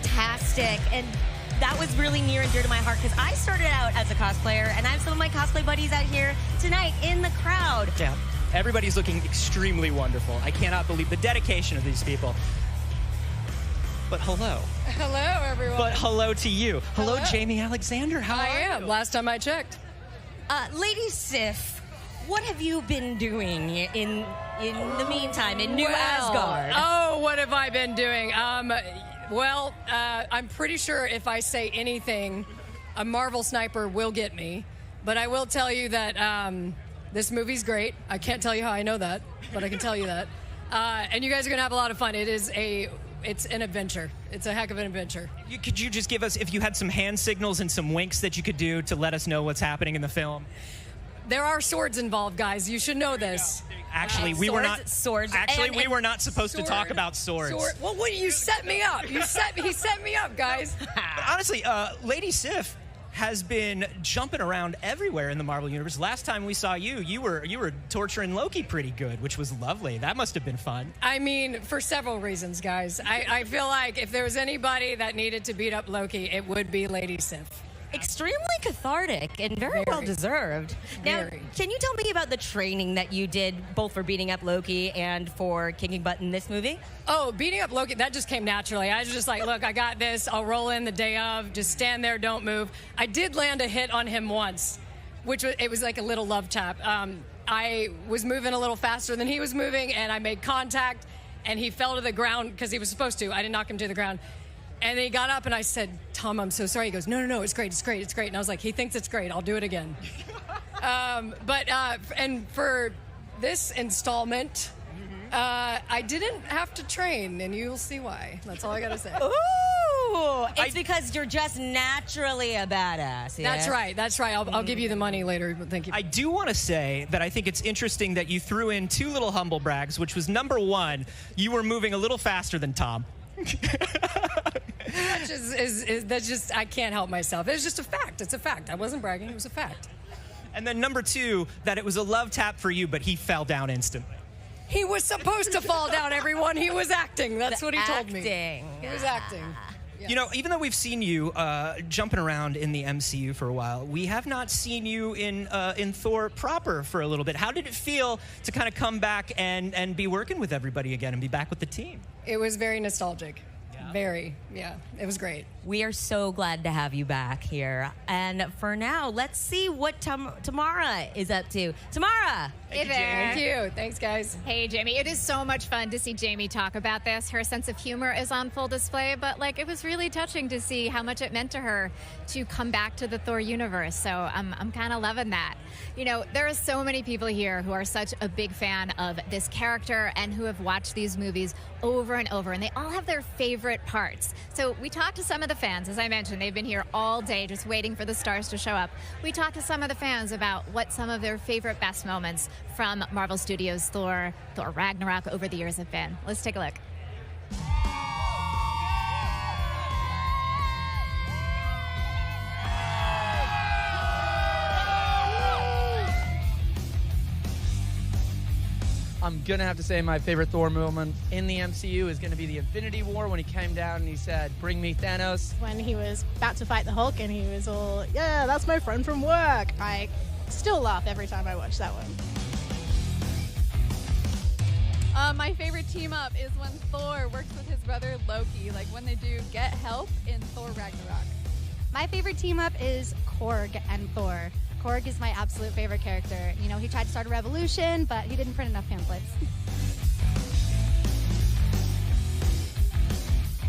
fantastic. And that was really near and dear to my heart because I started out as a cosplayer, and I have some of my cosplay buddies out here tonight in the crowd. Yeah, everybody's looking extremely wonderful. I cannot believe the dedication of these people. But hello. Hello, everyone. But hello to you. Hello, Jamie Alexander. How are you? I am. Last time I checked. Lady Sif, what have you been doing in the meantime in New Asgard? Oh, what have I been doing? I'm pretty sure if I say anything, a Marvel sniper will get me. But I will tell you that this movie's great. I can't tell you how I know that, but I can tell you that. And you guys are going to have a lot of fun. It's an adventure. It's a heck of an adventure. Could you just give us, if you had some hand signals and some winks that you could do to let us know what's happening in the film? There are swords involved, guys. You should know this. Actually, we were not supposed to talk about swords. Well, you set me up. He set me up, guys. Honestly, Lady Sif has been jumping around everywhere in the Marvel Universe. Last time we saw you, you were torturing Loki pretty good, which was lovely. That must have been fun. I mean, for several reasons, guys. I feel like if there was anybody that needed to beat up Loki, it would be Lady Sif. Extremely cathartic and very well deserved. Now, can you tell me about the training that you did both for beating up Loki and for kicking butt in this movie? Oh, beating up Loki, that just came naturally. I was just like, look, I got this. I'll roll in the day of. Just stand there, don't move. I did land a hit on him once, it was like a little love tap. I was moving a little faster than he was moving, and I made contact, and he fell to the ground because he was supposed to. I didn't knock him to the ground. And then he got up and I said, Tom, I'm so sorry. He goes, no, it's great. And I was like, he thinks it's great. I'll do it again. And for this installment, I didn't have to train, and you'll see why. That's all I got to say. Ooh, it's because you're just naturally a badass. Yeah? That's right. I'll give you the money later, but thank you. I do want to say that I think it's interesting that you threw in two little humble brags, which was number one, you were moving a little faster than Tom. That's just I can't help myself. It's just a fact. It's a fact. I wasn't bragging. It was a fact. And then number two, that it was a love tap for you, but he fell down instantly. He was supposed to fall down, everyone. He was acting. That's what he told me. He was acting. Yes. You know, even though we've seen you jumping around in the MCU for a while, we have not seen you in Thor proper for a little bit. How did it feel to kind of come back and be working with everybody again and be back with the team? It was very nostalgic. Very, yeah. It was great. We are so glad to have you back here. And for now, let's see what Tamara is up to. Tamara! Hey there. Thank you. Thanks, guys. Hey, Jamie. It is so much fun to see Jamie talk about this. Her sense of humor is on full display, but it was really touching to see how much it meant to her to come back to the Thor universe. So I'm kind of loving that. You know, there are so many people here who are such a big fan of this character and who have watched these movies over and over, and they all have their favorite parts. So we talked to some of the fans. As I mentioned, they've been here all day just waiting for the stars to show up. We talked to some of the fans about what some of their favorite best moments from Marvel Studios' Thor Ragnarok over the years have been. Let's take a look. I'm going to have to say my favorite Thor moment in the MCU is going to be the Infinity War when he came down and he said, "Bring me Thanos." When he was about to fight the Hulk and he was all, "Yeah, that's my friend from work." I still laugh every time I watch that one. My favorite team up is when Thor works with his brother Loki, like when they do get help in Thor Ragnarok. My favorite team up is Korg and Thor. Korg is my absolute favorite character. You know, he tried to start a revolution, but he didn't print enough pamphlets.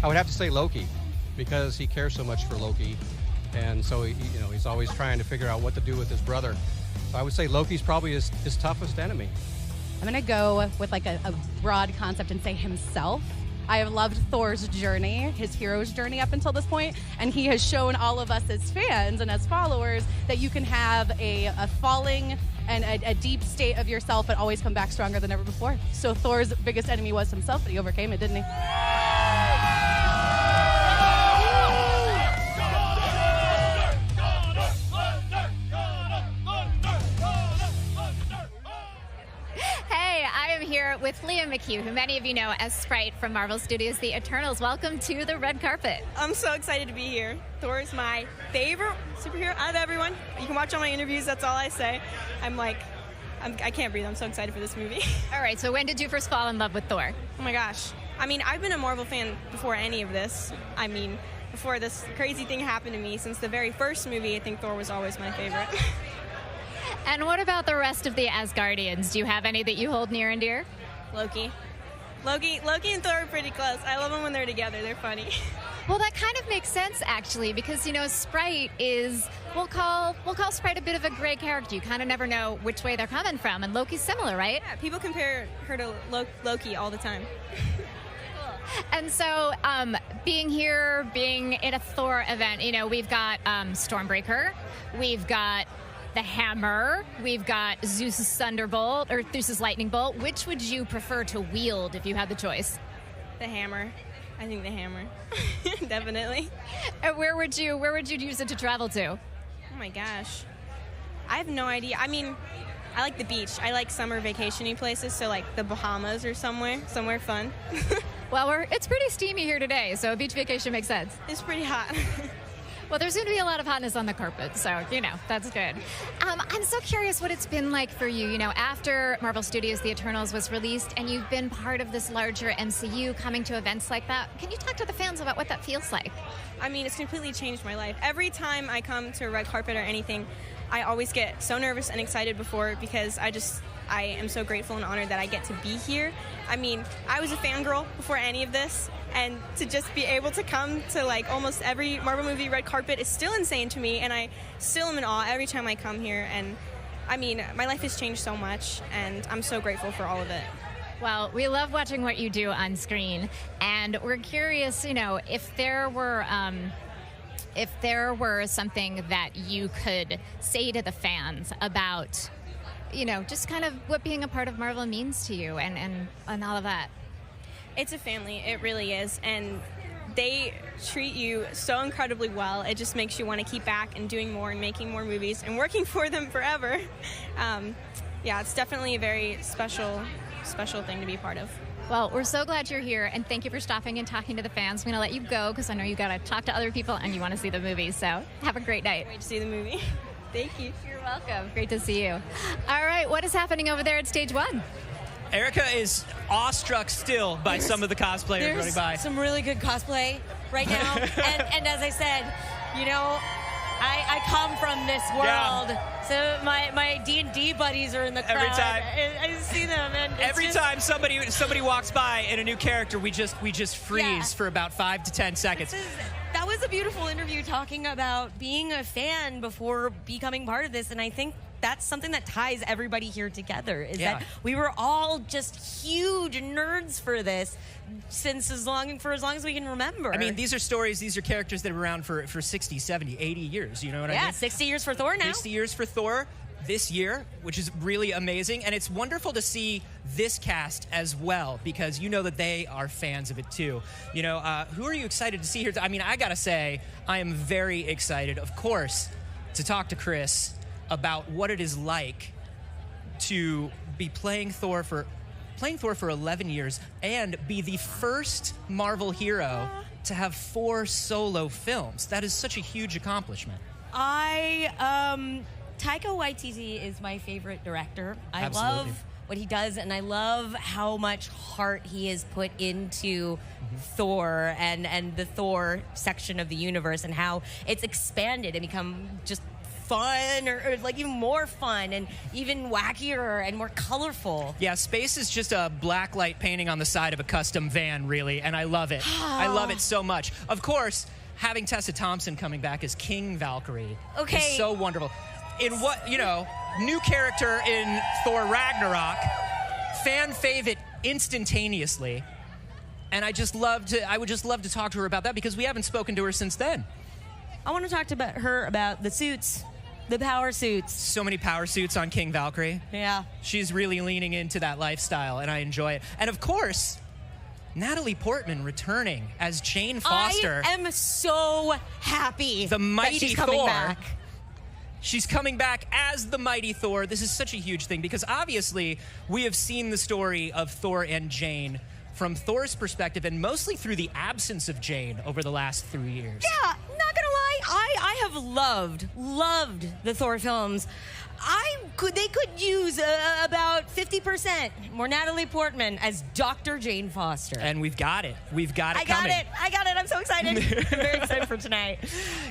I would have to say Loki, because he cares so much for Loki, and so he's always trying to figure out what to do with his brother. So I would say Loki's probably his toughest enemy. I'm gonna go with a broad concept and say himself. I have loved Thor's journey, his hero's journey up until this point, and he has shown all of us as fans and as followers that you can have a falling and a deep state of yourself but always come back stronger than ever before. So Thor's biggest enemy was himself, but he overcame it, didn't he? Hey, I am here with Liam McHugh, who many of you know as Sprite from Marvel Studios' The Eternals. Welcome to the red carpet. I'm so excited to be here. Thor is my favorite superhero out of everyone. You can watch all my interviews, that's all I say. I can't breathe. I'm so excited for this movie. All right, so when did you first fall in love with Thor? Oh my gosh. I mean, I've been a Marvel fan before any of this. I mean, before this crazy thing happened to me. Since the very first movie, I think Thor was always my favorite. And what about the rest of the Asgardians? Do you have any that you hold near and dear? Loki and Thor are pretty close. I love them when they're together. They're funny. Well, that kind of makes sense, actually, because, you know, Sprite is, we'll call Sprite a bit of a gray character. You kind of never know which way they're coming from, and Loki's similar, right? Yeah, people compare her to Loki all the time. And so, being here, being in a Thor event, you know, we've got Stormbreaker, we've got the Hammer, we've got Zeus's Thunderbolt, or Zeus's Lightning Bolt. Which would you prefer to wield if you had the choice? The Hammer. I think the Hammer. Definitely. And where would you use it to travel to? Oh my gosh. I have no idea. I mean, I like the beach. I like summer vacation-y places, so like the Bahamas or somewhere fun. Well, it's pretty steamy here today, so a beach vacation makes sense. It's pretty hot. Well, there's going to be a lot of hotness on the carpet, so, you know, that's good. I'm so curious what it's been like for you, you know, after Marvel Studios' The Eternals was released, and you've been part of this larger MCU, coming to events like that. Can you talk to the fans about what that feels like? I mean, it's completely changed my life. Every time I come to a red carpet or anything, I always get so nervous and excited before, because I am so grateful and honored that I get to be here. I mean, I was a fangirl before any of this, and to just be able to come to like almost every Marvel movie red carpet is still insane to me, and I still am in awe every time I come here. And I mean, my life has changed so much, and I'm so grateful for all of it. Well, we love watching what you do on screen, and we're curious, you know, if there were something that you could say to the fans about, you know, just kind of what being a part of Marvel means to you and all of that. It's a family, it really is, and they treat you so incredibly well. It just makes you want to keep back and doing more and making more movies and working for them forever. Yeah, it's definitely a very special thing to be a part of. Well, we're so glad you're here, and thank you for stopping and talking to the fans. I'm going to let you go because I know you got to talk to other people and you want to see the movie, so have a great night. Great to see the movie. Thank you. You're welcome. Great to see you. All right, what is happening over there at Stage 1? Erica is awestruck still by some of the cosplayers running by. There's some really good cosplay right now. and as I said, you know, I come from this world, so my D&D buddies are in the crowd. Every time. I see them, and every time somebody walks by in a new character, we just freeze for about 5 to 10 seconds. That was a beautiful interview talking about being a fan before becoming part of this, and I think that's something that ties everybody here together, is that we were all just huge nerds for this as long as we can remember. I mean, these are stories, these are characters that are around for 60, 70, 80 years, you know what I mean? Yeah, 60 years for Thor now. 60 years for Thor this year, which is really amazing, and it's wonderful to see this cast as well, because you know that they are fans of it too. You know, who are you excited to see here? I mean, I gotta say, I am very excited, of course, to talk to Chris about what it is like to be playing Thor for 11 years and be the first Marvel hero to have 4 solo films. That is such a huge accomplishment. Taika Waititi is my favorite director. I love what he does, and I love how much heart he has put into Thor and the Thor section of the universe, and how it's expanded and become just fun, or like even more fun and even wackier and more colorful. Yeah, space is just a black light painting on the side of a custom van, really, and I love it. I love it so much. Of course, having Tessa Thompson coming back as King Valkyrie is so wonderful. In what, you know, new character in Thor Ragnarok, fan favorite instantaneously, and I would just love to talk to her about that, because we haven't spoken to her since then. I want to talk to her about the suits. The power suits. So many power suits on King Valkyrie. Yeah. She's really leaning into that lifestyle, and I enjoy it. And of course, Natalie Portman returning as Jane Foster. I am so happy the mighty that she's Thor. coming back. She's coming back as the mighty Thor. This is such a huge thing because obviously we have seen the story of Thor and Jane from Thor's perspective and mostly through the absence of Jane over the last 3 years. Yeah, not gonna lie, I have loved the Thor films. They could use about 50% more Natalie Portman as Dr. Jane Foster. And we've got it. We've got it coming. I got it. I'm so excited. I'm very excited for tonight.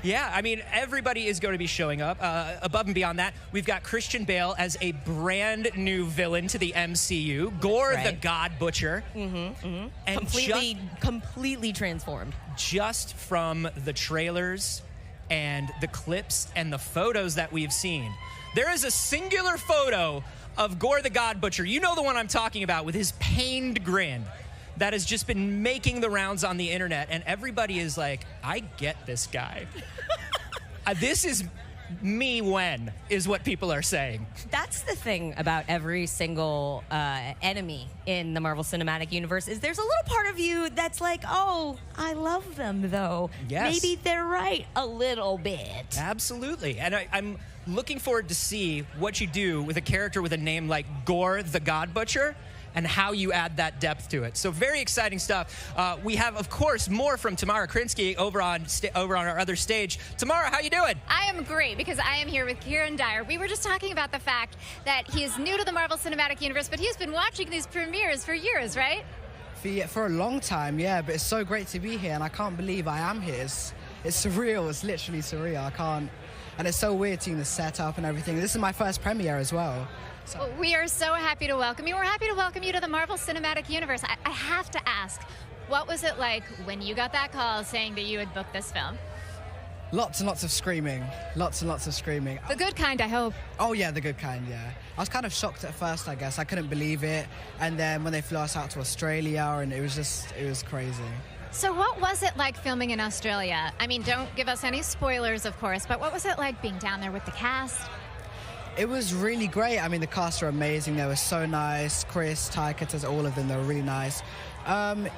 Yeah, I mean, everybody is going to be showing up. Above and beyond that, we've got Christian Bale as a brand new villain to the MCU. Gore the God Butcher. And completely transformed. Just from the trailers and the clips and the photos that we've seen, there is a singular photo of Gore the God Butcher. You know the one I'm talking about, with his pained grin, that has just been making the rounds on the internet, and everybody is like, I get this guy. This is me when, is what people are saying. That's the thing about every single enemy in the Marvel Cinematic Universe, is there's a little part of you that's like, oh, I love them, though. Yes. Maybe they're right a little bit. Absolutely. And I'm looking forward to see what you do with a character with a name like Gore the God Butcher and how you add that depth to it. So very exciting stuff. We have, of course, more from Tamara Krinsky over on our other stage. Tamara, how you doing? I am great because I am here with Kieran Dyer. We were just talking about the fact that he is new to the Marvel Cinematic Universe, but he's been watching these premieres for years, right? For a long time, yeah, but it's so great to be here, and I can't believe I am here. It's surreal. It's literally surreal. I can't... And it's so weird seeing the setup and everything. This is my first premiere as well. So. Well, we are so happy to welcome you. We're happy to welcome you to the Marvel Cinematic Universe. I have to ask, what was it like when you got that call saying that you had booked this film? Lots and lots of screaming. Lots and lots of screaming. The good kind, I hope. Oh, yeah, the good kind, yeah. I was kind of shocked at first, I guess. I couldn't believe it. And then when they flew us out to Australia, and it was crazy. So what was it like filming in Australia? I mean, don't give us any spoilers, of course, but what was it like being down there with the cast? It was really great. I mean, the cast are amazing. They were so nice. Chris, Taika, all of them, they were really nice.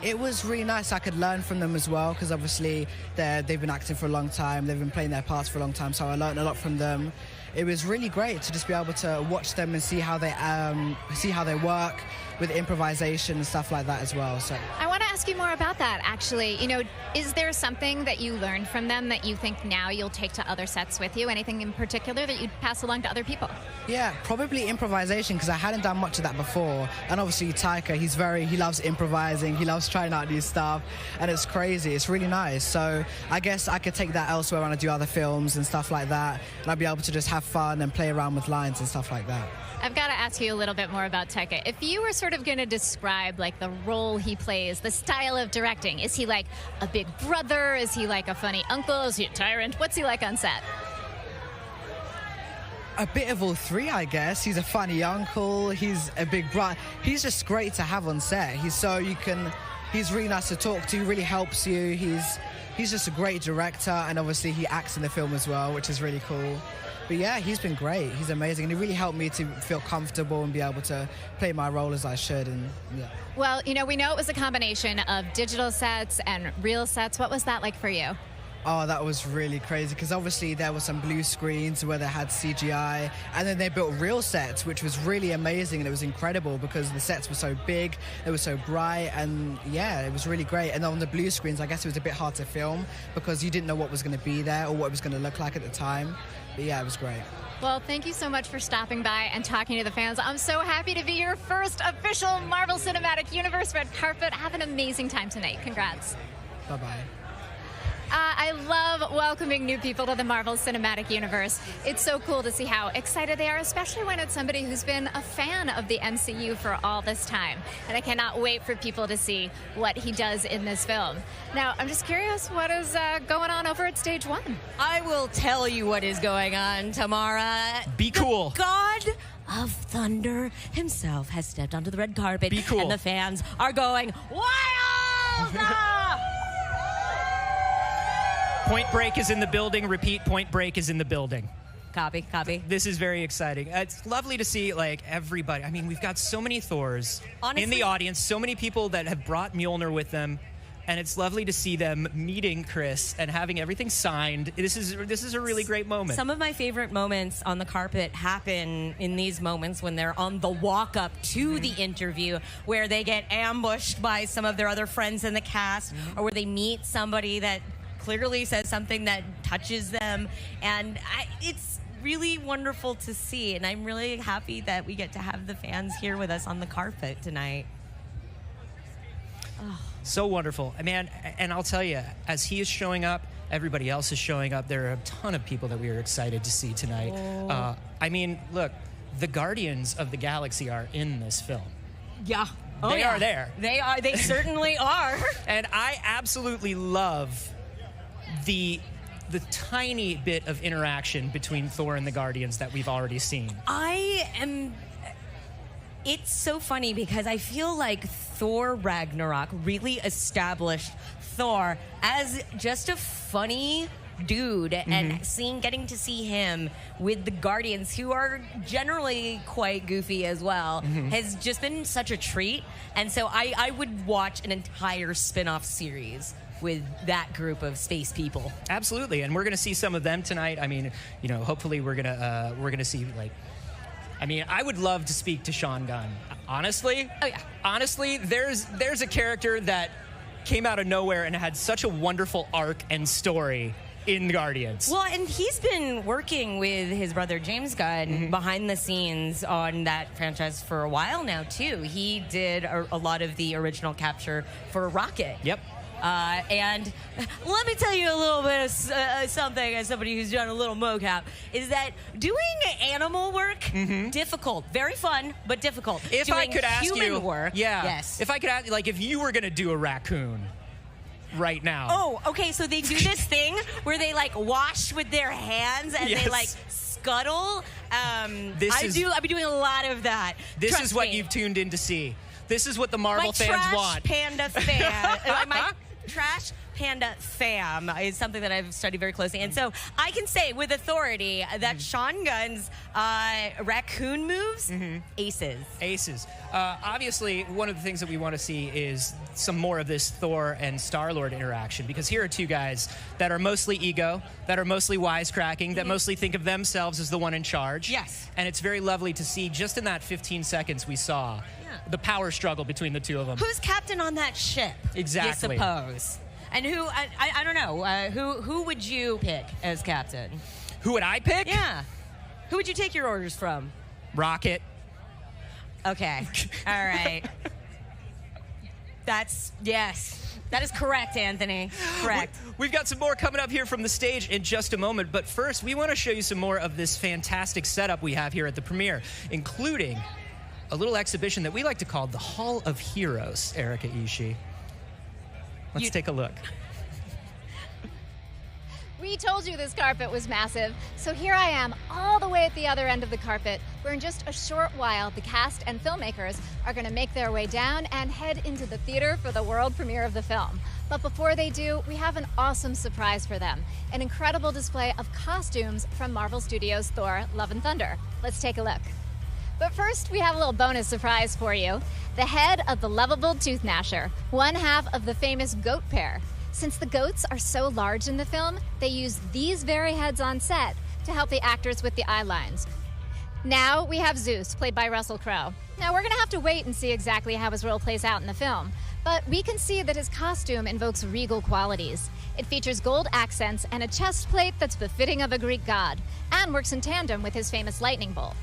It was really nice. I could learn from them as well, because obviously they've been acting for a long time. They've been playing their parts for a long time, so I learned a lot from them. It was really great to just be able to watch them and see how they work with improvisation and stuff like that as well. So I want to ask you more about that, actually. You know, is there something that you learned from them that you think now you'll take to other sets with you? Anything in particular that you'd pass along to other people? Yeah, probably improvisation, because I hadn't done much of that before. And obviously Taika, he loves improvising, he loves trying out new stuff, and it's crazy, it's really nice. So I guess I could take that elsewhere when I do other films and stuff like that, and I'll be able to just have fun and play around with lines and stuff like that. I've got to ask you a little bit more about Taika. If you were sort of going to describe like the role he plays, the style of directing, is he like a big brother? Is he like a funny uncle? Is he a tyrant? What's he like on set? A bit of all three, I guess. He's a funny uncle. He's a big brother. He's just great to have on set. He's really nice to talk to. Really helps you. He's just a great director, and obviously he acts in the film as well, which is really cool. But yeah, he's been great. He's amazing, and he really helped me to feel comfortable and be able to play my role as I should. And yeah. Well, you know, we know it was a combination of digital sets and real sets. What was that like for you? Oh, that was really crazy, because obviously there were some blue screens where they had CGI, and then they built real sets, which was really amazing, and it was incredible because the sets were so big, they were so bright, and yeah, it was really great. And on the blue screens, I guess it was a bit hard to film because you didn't know what was going to be there or what it was going to look like at the time. But yeah, it was great. Well, thank you so much for stopping by and talking to the fans. I'm so happy to be your first official Marvel Cinematic Universe red carpet. Have an amazing time tonight. Congrats. Bye-bye. I love welcoming new people to the Marvel Cinematic Universe. It's so cool to see how excited they are, especially when it's somebody who's been a fan of the MCU for all this time. And I cannot wait for people to see what he does in this film. Now, I'm just curious, what is going on over at Stage 1? I will tell you what is going on, Tamara. Be cool. The God of Thunder himself has stepped onto the red carpet. Be cool. And the fans are going wild! Point Break is in the building. Repeat, Point Break is in the building. Copy. This is very exciting. It's lovely to see, like, everybody. I mean, we've got so many Thors in the audience, so many people that have brought Mjolnir with them. and it's lovely to see them meeting Chris and having everything signed. This is a really great moment. Some of my favorite moments on the carpet happen in these moments when they're on the walk up to the interview, where they get ambushed by some of their other friends in the cast, or where they meet somebody that clearly says something that touches them, and it's really wonderful to see, and I'm really happy that we get to have the fans here with us on the carpet tonight. Oh. So wonderful. Man, and I'll tell you, as he is showing up, everybody else is showing up. There are a ton of people that we are excited to see tonight. I mean, look, the Guardians of the Galaxy are in this film. Yeah. They are there. They are. They certainly are. And I absolutely love the tiny bit of interaction between Thor and the Guardians that we've already seen. It's so funny because I feel like Thor Ragnarok really established Thor as just a funny dude, and getting to see him with the Guardians, who are generally quite goofy as well, has just been such a treat. And so I would watch an entire spin-off series with that group of space people. Absolutely, and we're going to see some of them tonight. I mean, you know, hopefully we're gonna see, like, I mean, I would love to speak to Sean Gunn. Honestly, honestly, there's a character that came out of nowhere and had such a wonderful arc and story in Guardians. Well, and he's been working with his brother James Gunn behind the scenes on that franchise for a while now too. He did a lot of the original capture for Rocket. Yep. And let me tell you a little bit of something, as somebody who's done a little mocap, is that doing animal work, difficult. Very fun, but difficult. If doing I could ask human you, work, yes. If I could ask, like, if you were going to do a raccoon right now. Oh, okay, so they do this thing where they, like, wash with their hands and they, like, scuttle. I've been doing a lot of that. This is what you've tuned in to see. This is what the Marvel fans want. My trash panda fam is something that I've studied very closely. And so I can say with authority that Sean Gunn's raccoon moves, aces. Aces. Obviously, one of the things that we want to see is some more of this Thor and Star-Lord interaction, because here are two guys that are mostly ego, that are mostly wisecracking, that mostly think of themselves as the one in charge. Yes. And it's very lovely to see, just in that 15 seconds we saw, the power struggle between the two of them. Who's captain on that ship? Exactly. You suppose. And who, I don't know, who would you pick as captain? Who would I pick? Yeah. Who would you take your orders from? Rocket. Okay. All right. Yes. That is correct, Anthony. Correct. We've got some more coming up here from the stage in just a moment, but first we want to show you some more of this fantastic setup we have here at the premiere, including a little exhibition that we like to call the Hall of Heroes, Erica Ishii. Let's take a look. We told you this carpet was massive, so here I am, all the way at the other end of the carpet, where in just a short while, the cast and filmmakers are going to make their way down and head into the theater for the world premiere of the film. But before they do, we have an awesome surprise for them, an incredible display of costumes from Marvel Studios' Thor: Love and Thunder. Let's take a look. But first, we have a little bonus surprise for you. The head of the lovable tooth gnasher, one half of the famous goat pair. Since the goats are so large in the film, they use these very heads on set to help the actors with the eye lines. Now we have Zeus, played by Russell Crowe. Now we're gonna have to wait and see exactly how his role plays out in the film, but we can see that his costume invokes regal qualities. It features gold accents and a chest plate that's befitting of a Greek god, and works in tandem with his famous lightning bolt.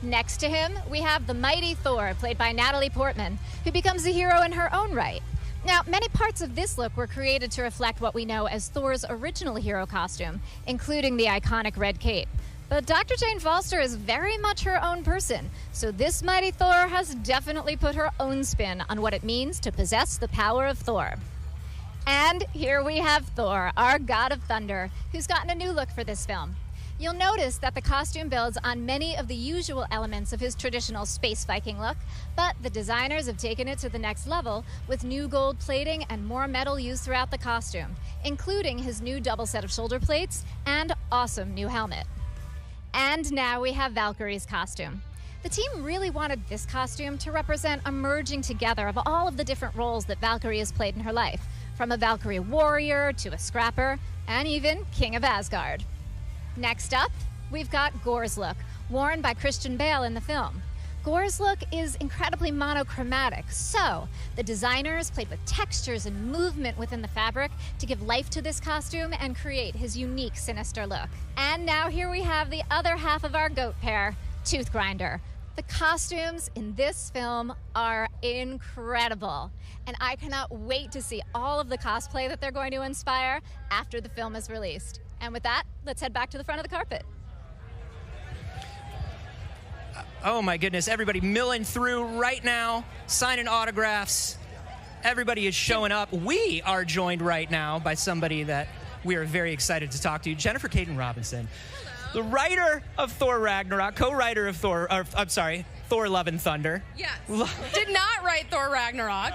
Next to him, we have the mighty Thor, played by Natalie Portman, who becomes a hero in her own right. Now, many parts of this look were created to reflect what we know as Thor's original hero costume, including the iconic red cape. But Dr. Jane Foster is very much her own person, so this mighty Thor has definitely put her own spin on what it means to possess the power of Thor. And here we have Thor, our god of thunder, who's gotten a new look for this film. You'll notice that the costume builds on many of the usual elements of his traditional space Viking look, but the designers have taken it to the next level with new gold plating and more metal used throughout the costume, including his new double set of shoulder plates and awesome new helmet. And now we have Valkyrie's costume. The team really wanted this costume to represent a merging together of all of the different roles that Valkyrie has played in her life, from a Valkyrie warrior to a scrapper, and even King of Asgard. Next up, we've got Gor's look, worn by Christian Bale in the film. Gor's look is incredibly monochromatic, so the designers played with textures and movement within the fabric to give life to this costume and create his unique sinister look. And now here we have the other half of our goat pair, Tooth Grinder. The costumes in this film are incredible, and I cannot wait to see all of the cosplay that they're going to inspire after the film is released. And with that, let's head back to the front of the carpet. Oh my goodness, everybody milling through right now, signing autographs. Everybody is showing up. We are joined right now by somebody that we are very excited to talk to, Jennifer Caden Robinson. Hello. The writer of Thor Ragnarok, co-writer of Thor Love and Thunder. Yes. Did not write Thor Ragnarok.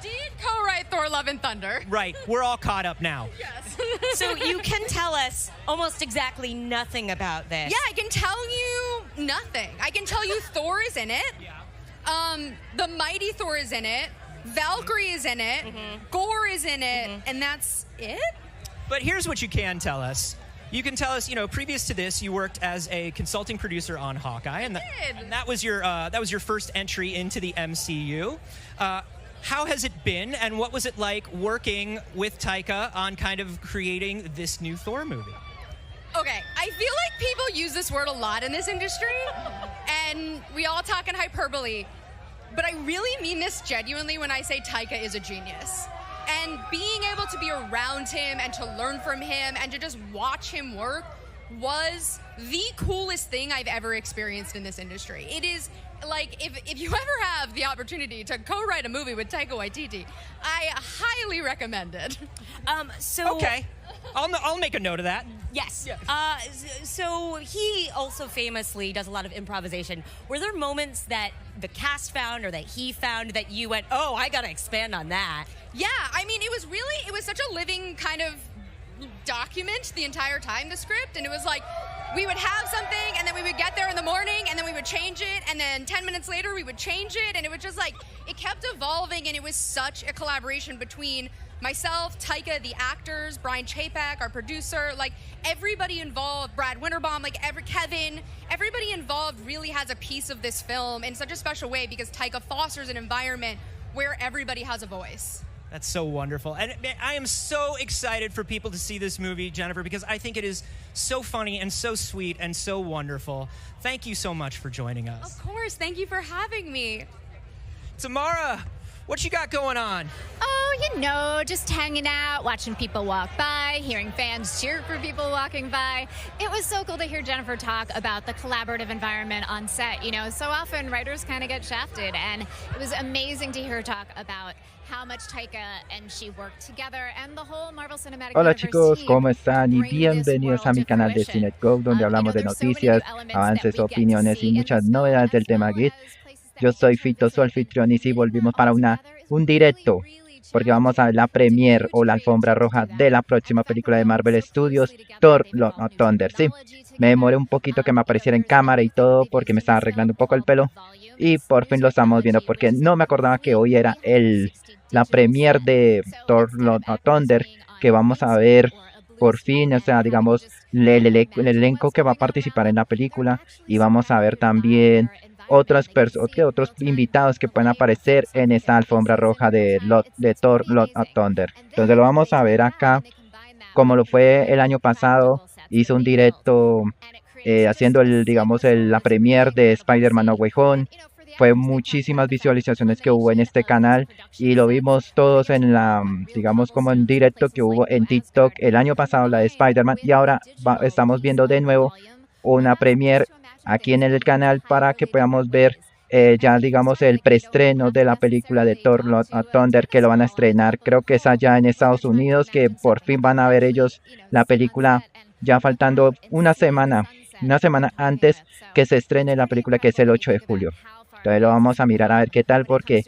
Did co-write Thor Love and Thunder. Right, we're all caught up now. Yes. So you can tell us almost exactly nothing about this. Yeah, I can tell you nothing. I can tell you Thor is in it. Yeah. The mighty Thor is in it. Valkyrie is in it. Gore is in it. And that's it? But here's what you can tell us. You can tell us, previous to this, you worked as a consulting producer on Hawkeye, and that was your first entry into the MCU. How has it been, and what was it like working with Taika on kind of creating this new Thor movie? Okay, I feel like people use this word a lot in this industry, and we all talk in hyperbole, but I really mean this genuinely when I say Taika is a genius. And being able to be around him and to learn from him and to just watch him work was the coolest thing I've ever experienced in this industry. It is like, if you ever have the opportunity to co-write a movie with Taika Waititi, I highly recommend it. Okay, I'll make a note of that. Yes. So he also famously does a lot of improvisation. Were there moments that the cast found or that he found that you went, oh, I got to expand on that? Yeah, I mean, it was such a living kind of document the entire time, the script, and it was like, we would have something, and then we would get there in the morning, and then we would change it, and then 10 minutes later, we would change it, and it was just like, it kept evolving, and it was such a collaboration between myself, Taika, the actors, Brian Chapek, our producer, like, everybody involved, Brad Winterbaum, like, Kevin, everybody involved really has a piece of this film in such a special way because Taika fosters an environment where everybody has a voice. That's so wonderful. And I am so excited for people to see this movie, Jennifer, because I think it is so funny and so sweet and so wonderful. Thank you so much for joining us. Of course. Thank you for having me. Tamara, what you got going on? Oh, just hanging out, watching people walk by, hearing fans cheer for people walking by. It was so cool to hear Jennifer talk about the collaborative environment on set. So often writers kind of get shafted, and it was amazing to hear her talk about how much Taika and she worked together and the whole Marvel Cinematic Hola Universe chicos, team ¿cómo están? Y bring this bienvenidos a world mi to canal de fruition. CinetGo, donde hablamos de There's so many noticias, new elements avances, that we get to opiniones see y in muchas this film, novedades del as tema well geek. as places that Yo we soy can Fito, su visit anfitrión, y sí, and volvimos all para together. un It's directo, really porque vamos a ver la premiere o la alfombra roja de la próxima película de Marvel Studios, Thor, Love and Thunder. Sí, me demoré un poquito que me apareciera en cámara y todo, porque me estaba arreglando un poco el pelo, y por fin lo estamos viendo, porque no me acordaba que hoy era la premiere de Thor, Love and Thunder, que vamos a ver por fin, o sea, digamos, el elenco que va a participar en la película, y vamos a ver también otros invitados que pueden aparecer en esta alfombra roja de Thor, Love and Thunder. Entonces lo vamos a ver acá, como lo fue el año pasado. Hizo un directo haciendo la premiere de Spider-Man No Way Home. Fue muchísimas visualizaciones que hubo en este canal, y lo vimos todos como en directo que hubo en TikTok el año pasado, la de Spider-Man, y ahora estamos viendo de nuevo una premiere aquí en el canal para que podamos ver el preestreno de la película de Thor Love and Thunder, que lo van a estrenar, creo que es allá en Estados Unidos, que por fin van a ver ellos la película ya faltando una semana antes que se estrene la película, que es el 8 de julio. Entonces lo vamos a mirar a ver qué tal, porque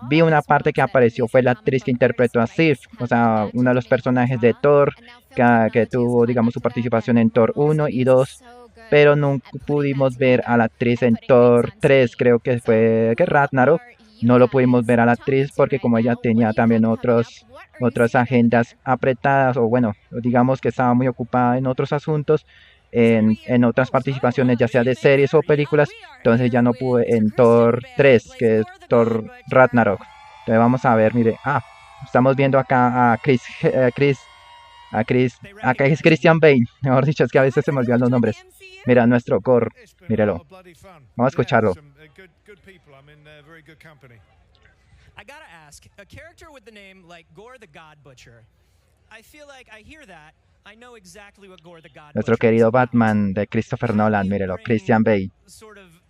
vi una parte que apareció, fue la actriz que interpretó a Sif, o sea, uno de los personajes de Thor, que tuvo, su participación en Thor 1 y 2, pero no pudimos ver a la actriz en Thor 3, creo que fue Ragnarok, no lo pudimos ver a la actriz porque como ella tenía también otras agendas apretadas, o bueno, digamos que estaba muy ocupada en otros asuntos, en otras participaciones, ya sea de series o películas, entonces ya no pude en Thor 3, que es Thor Ragnarok. Entonces vamos a ver, mire, estamos viendo acá a acá es Christian Bale, mejor dicho, es que a veces se me olvidan los nombres. Mira, nuestro Gore, mírelo. Vamos a escucharlo. I gotta ask, a character with the name like Gore the God Butcher, I feel like I hear that, I know exactly what Gore the God Nuestro Butcher querido Batman de Christopher Nolan, mírelo, Christian Bale. Sort of,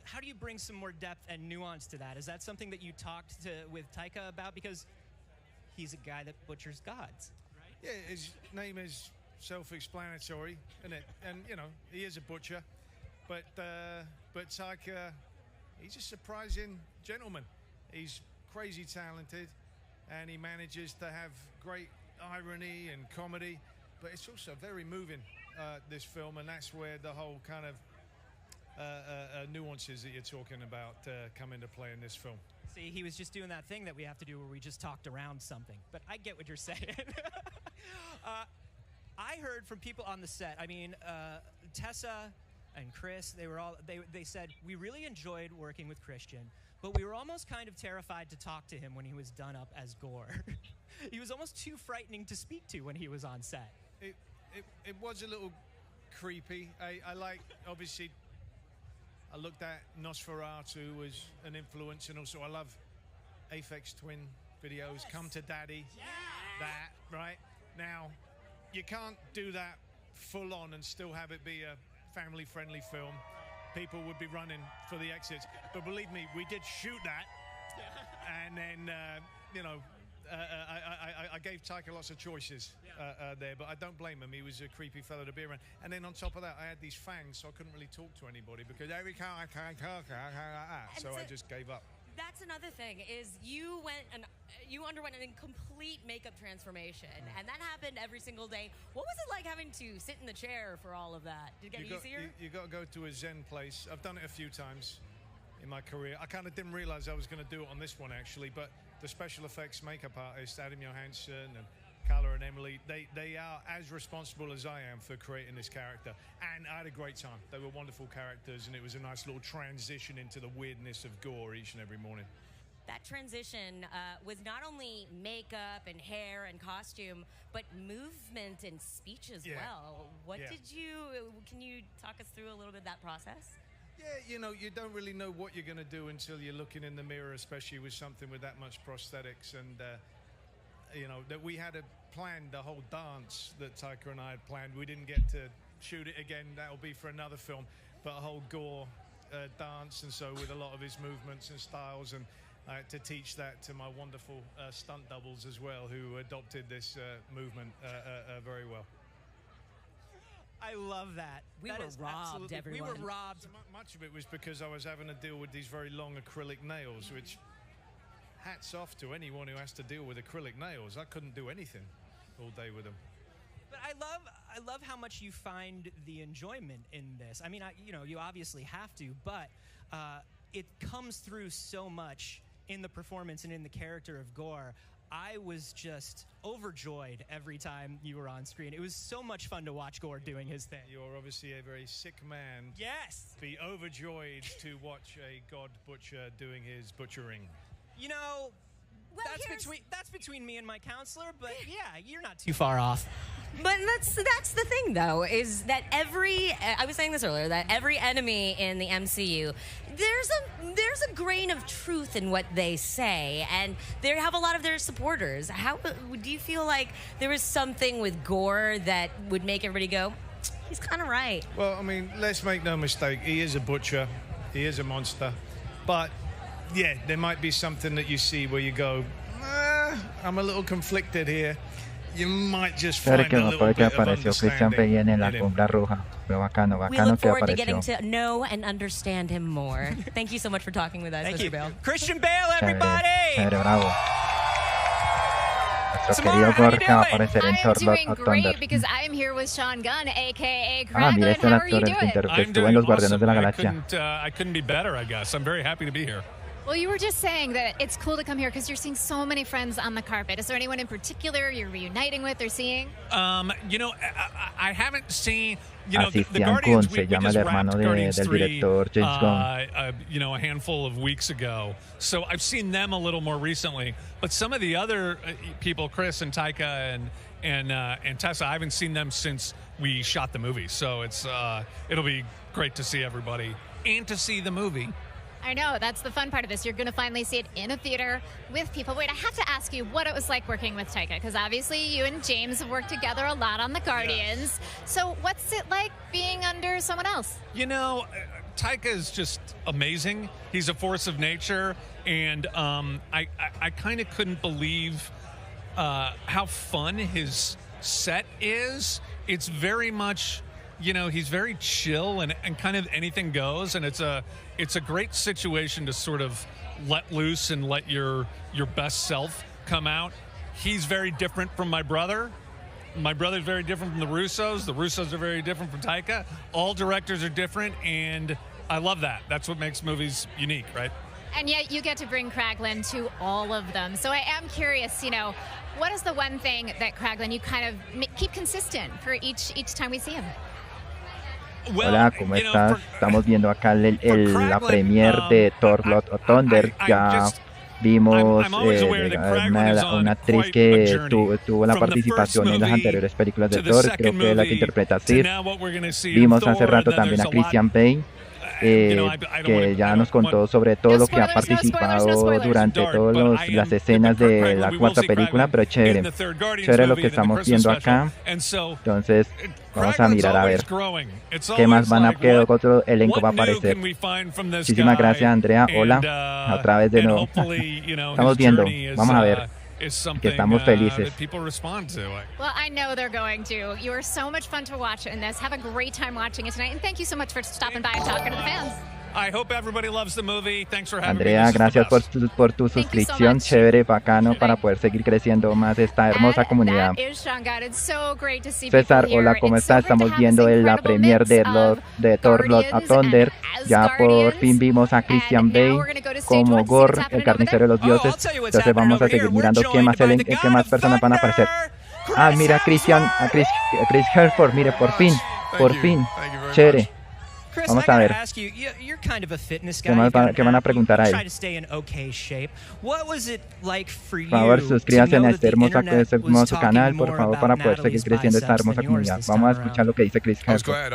how do you bring some more depth and nuance to that? Is that something that you talked with Taika about? Because he's a guy that butchers gods, right? Yeah, his name is self-explanatory, isn't it? And, you know, he is a butcher. But Taika, he's a surprising gentleman. He's crazy talented, and he manages to have great irony and comedy, but it's also very moving, this film, and that's where the whole kind of nuances that you're talking about come into play in this film. See, he was just doing that thing that we have to do where we just talked around something, but I get what you're saying. I heard from people on the set, I mean, Tessa and Chris, they said, we really enjoyed working with Christian, but we were almost kind of terrified to talk to him when he was done up as Gore. He was almost too frightening to speak to when he was on set. It was a little creepy. I like, obviously, I looked at Nosferatu as an influence, and also I love Aphex Twin videos, Come to Daddy, that, right? Now, you can't do that full on and still have it be a family-friendly film. People would be running for the exits. But believe me, we did shoot that. And then, you know, I gave Taika lots of choices there, but I don't blame him. He was a creepy fellow to be around. And then on top of that, I had these fangs, so I couldn't really talk to anybody because every so I just gave up. That's another thing, is you underwent a complete makeup transformation, and that happened every single day. What was it like having to sit in the chair for all of that? Did it get easier? You got to go to a Zen place. I've done it a few times in my career. I kind of didn't realize I was going to do it on this one, actually, but the special effects makeup artists, Adam Johansson and Carla and Emily, they are as responsible as I am for creating this character. And I had a great time. They were wonderful characters, and it was a nice little transition into the weirdness of Gore each and every morning. That transition was not only makeup and hair and costume, but movement and speech as well. Can you talk us through a little bit of that process? Yeah, you know, you don't really know what you're going to do until you're looking in the mirror, especially with something with that much prosthetics. And, you know, that we had planned the whole dance that Taika and I had planned. We didn't get to shoot it again. That'll be for another film. But a whole Gore dance, and so with a lot of his movements and styles, and I had to teach that to my wonderful stunt doubles as well, who adopted this movement very well. I love that. We were robbed, everyone. We were robbed. So much of it was because I was having to deal with these very long acrylic nails, which, hats off to anyone who has to deal with acrylic nails. I couldn't do anything all day with them. But I love how much you find the enjoyment in this. I mean, you obviously have to, but it comes through so much in the performance and in the character of Gore. I was just overjoyed every time you were on screen. It was so much fun to watch Gore doing his thing. You're obviously a very sick man. Yes. Be overjoyed to watch a god butcher doing his butchering. You know, that's between me and my counselor, but yeah, you're not too far off. But that's the thing, though, is that I was saying this earlier, that every enemy in the MCU, there's a grain of truth in what they say, and they have a lot of their supporters. How do you feel like there was something with Gore that would make everybody go, he's kind of right? Well, I mean, let's make no mistake. He is a butcher. He is a monster. But, yeah, there might be something that you see where you go, I'm a little conflicted here. You might just find a little bit of understanding en la Alfombra Roja. Fue bacano we look forward to getting to know and understand him more. Thank you so much for talking with us, Thank Mr. you. Bale. Christian Bale, everybody! Bravo. Nuestro querido Gore que va a aparecer en Thor Lord of Thunder. Great, because I am here with Sean Gunn, a.k.a. Kraglin. Mira, este How es are el you actor, el que doing? estuvo en Los Guardianes de la Galaxia. I couldn't be better, I guess. I'm very happy to be here. Well, you were just saying that it's cool to come here because you're seeing so many friends on the carpet. Is there anyone in particular you're reuniting with or seeing? You know, I haven't seen. You know, the Asistían Guardians. con, We se llama el just hermano wrapped Guardians del 3, director James Gunn. you know, a handful of weeks ago. So I've seen them a little more recently. But some of the other people, Chris and Taika and Tessa, I haven't seen them since we shot the movie. So it'll be great to see everybody and to see the movie. I know, that's the fun part of this. You're going to finally see it in a theater with people. Wait, I have to ask you what it was like working with Taika, because obviously you and James have worked together a lot on the Guardians. So what's it like being under someone else? You know, Taika is just amazing. He's a force of nature, and I kind of couldn't believe how fun his set is. It's very much, you know, he's very chill and kind of anything goes, and it's a great situation to sort of let loose and let your best self come out. He's very different from my brother. My brother's very different from the Russos. The Russos are very different from Taika. All directors are different, and I love that. That's what makes movies unique, right? And yet you get to bring Kraglin to all of them. So I am curious, you know, what is the one thing that Kraglin you kind of keep consistent for each time we see him? Hola, ¿cómo estás? Estamos viendo acá la premier de Thor Love and Thunder. Ya vimos una actriz que tuvo la participación en las anteriores películas de Thor, creo que la que interpreta a Sif. Vimos hace rato también a Christian Bale, que ya nos contó sobre todo lo que ha participado durante todas las escenas de la cuarta película, pero chévere lo que estamos viendo acá. Entonces vamos a mirar a ver qué más qué otro elenco va a aparecer. Muchísimas gracias, Andrea. Hola, otra vez de nuevo. Estamos viendo, vamos a ver. Que estamos felices. Well, I know they're going to. You are so much fun to watch in this. Have a great time watching it tonight, and thank you so much for stopping by and talking to the fans. I hope everybody loves the movie. Thanks for having Andrea, me. gracias por tu suscripción. Chévere, bacano, para poder seguir creciendo más esta hermosa comunidad. César, hola, ¿cómo estás? Estamos viendo la premier de Thor Love and Thunder. Ya por fin vimos a Christian Bale como Gore, el carnicero de los dioses. Entonces vamos a seguir mirando qué más personas van a aparecer. Ah, mira Chris Hemsworth, mire, por fin, chévere. Chris, vamos a ver. ¿Qué van a preguntar a él? Por favor, suscríbase a este hermoso canal, por favor, para poder seguir creciendo esta hermosa comunidad. Vamos a escuchar lo que dice Chris Hemsworth.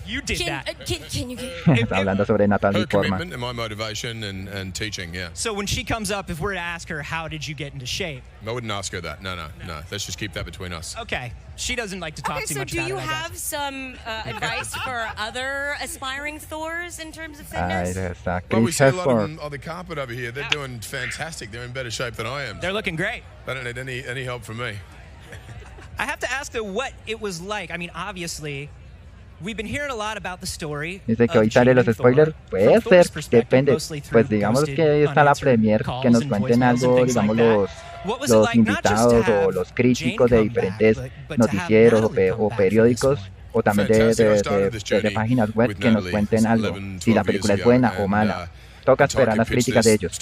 You did that. Can you Está hablando sobre Natalie Portman. And my motivation and teaching, yeah. So when she comes up, if we're to ask her, how did you get into shape? I wouldn't ask her that. No. Let's just keep that between us. Okay. She doesn't like to talk too much about it. Okay, so do you have some advice for other aspiring Thors in terms of fitness? Well, we see a lot of them on the carpet over here. They're doing fantastic. They're in better shape than I am. They're looking great. They don't need any help from me. I have to ask, though, what it was like. I mean, obviously, we've been hearing a lot about the story. Dice que hoy sale los spoilers. Puede ser, depende. Pues digamos que ahí está la premier, que nos cuenten algo, digamos, los invitados o los críticos de diferentes noticieros o periódicos, o también de páginas web, que nos cuenten algo, si la película es buena o mala. Toca esperar las críticas de ellos.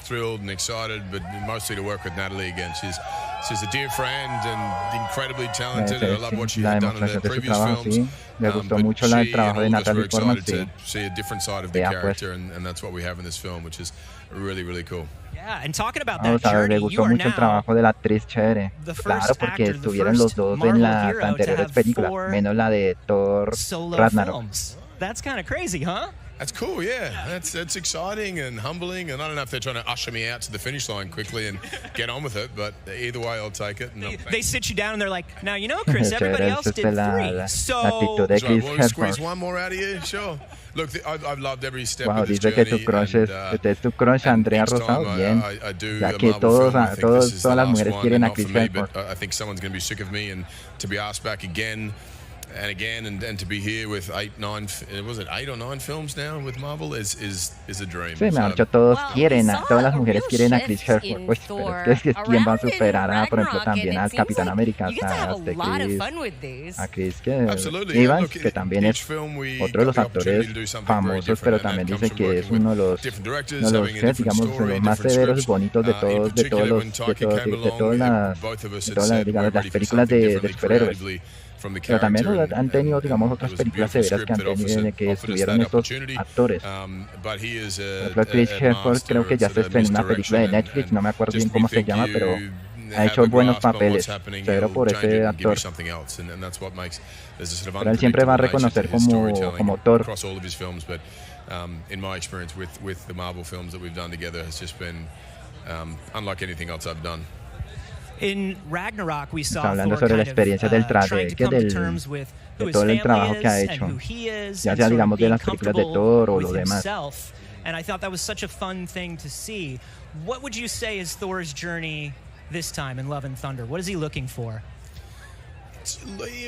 Thrilled and excited, but mostly to work with Natalie again. She's a dear friend and incredibly talented. I love what she had done in the previous films. Me gustó mucho el trabajo de Natalie Portman. To see a different side of the character, and that's what we have in this film, which is really, really cool. Yeah, and talking about that journey, me gustó mucho el trabajo de la actriz, chévere. Claro, porque estuvieron los dos en las anteriores películas, menos la de Thor Ragnarok. That's kind of crazy, huh? That's cool, yeah. That's exciting and humbling, and I don't know if they're trying to usher me out to the finish line quickly and get on with it, but either way, I'll take it. And they sit you down and they're like, now, you know, Chris, everybody else did 3, so... We'll squeeze one more out of you, sure. Look, I've loved every step of this dice que tu crush es tu crush, Andrea Rosado, bien. Ya que todas las mujeres quieren a Chris Hemsworth. I think someone's going to be sick of me, and to be asked back again And again, and to be here with 8 or 9 films now with Marvel is a dream. Sí, mejor dicho, todas las mujeres quieren a Chris Hemsworth, pues, pero es que quién va a superar a, por ejemplo, también al Capitán América, a Chris Evans, que también es otro de los actores famosos, pero también dice que es uno de los digamos, más severos y bonitos de todas las películas de superhéroes. Pero también han tenido, digamos, otras películas severas que estuvieron estos actores. Por ejemplo, Chris Hemsworth creo que ya se estrenó una película de Netflix, no me acuerdo bien cómo se llama, pero ha hecho buenos papeles, severo por ese actor. Pero él siempre va a reconocer como Thor. In my experience with the Marvel films that we've done together has just been unlike anything else I've done. In Ragnarok, we saw Está hablando Thor sobre la kind of, experiencia del trying to come to terms with who his todo el family trabajo que ha is hecho, and who he is, ya and sea, sort of digamos, de being las películas de comfortable Thor o with lo demás. himself. And I thought that was such a fun thing to see. What would you say is Thor's journey this time in Love and Thunder? What is he looking for?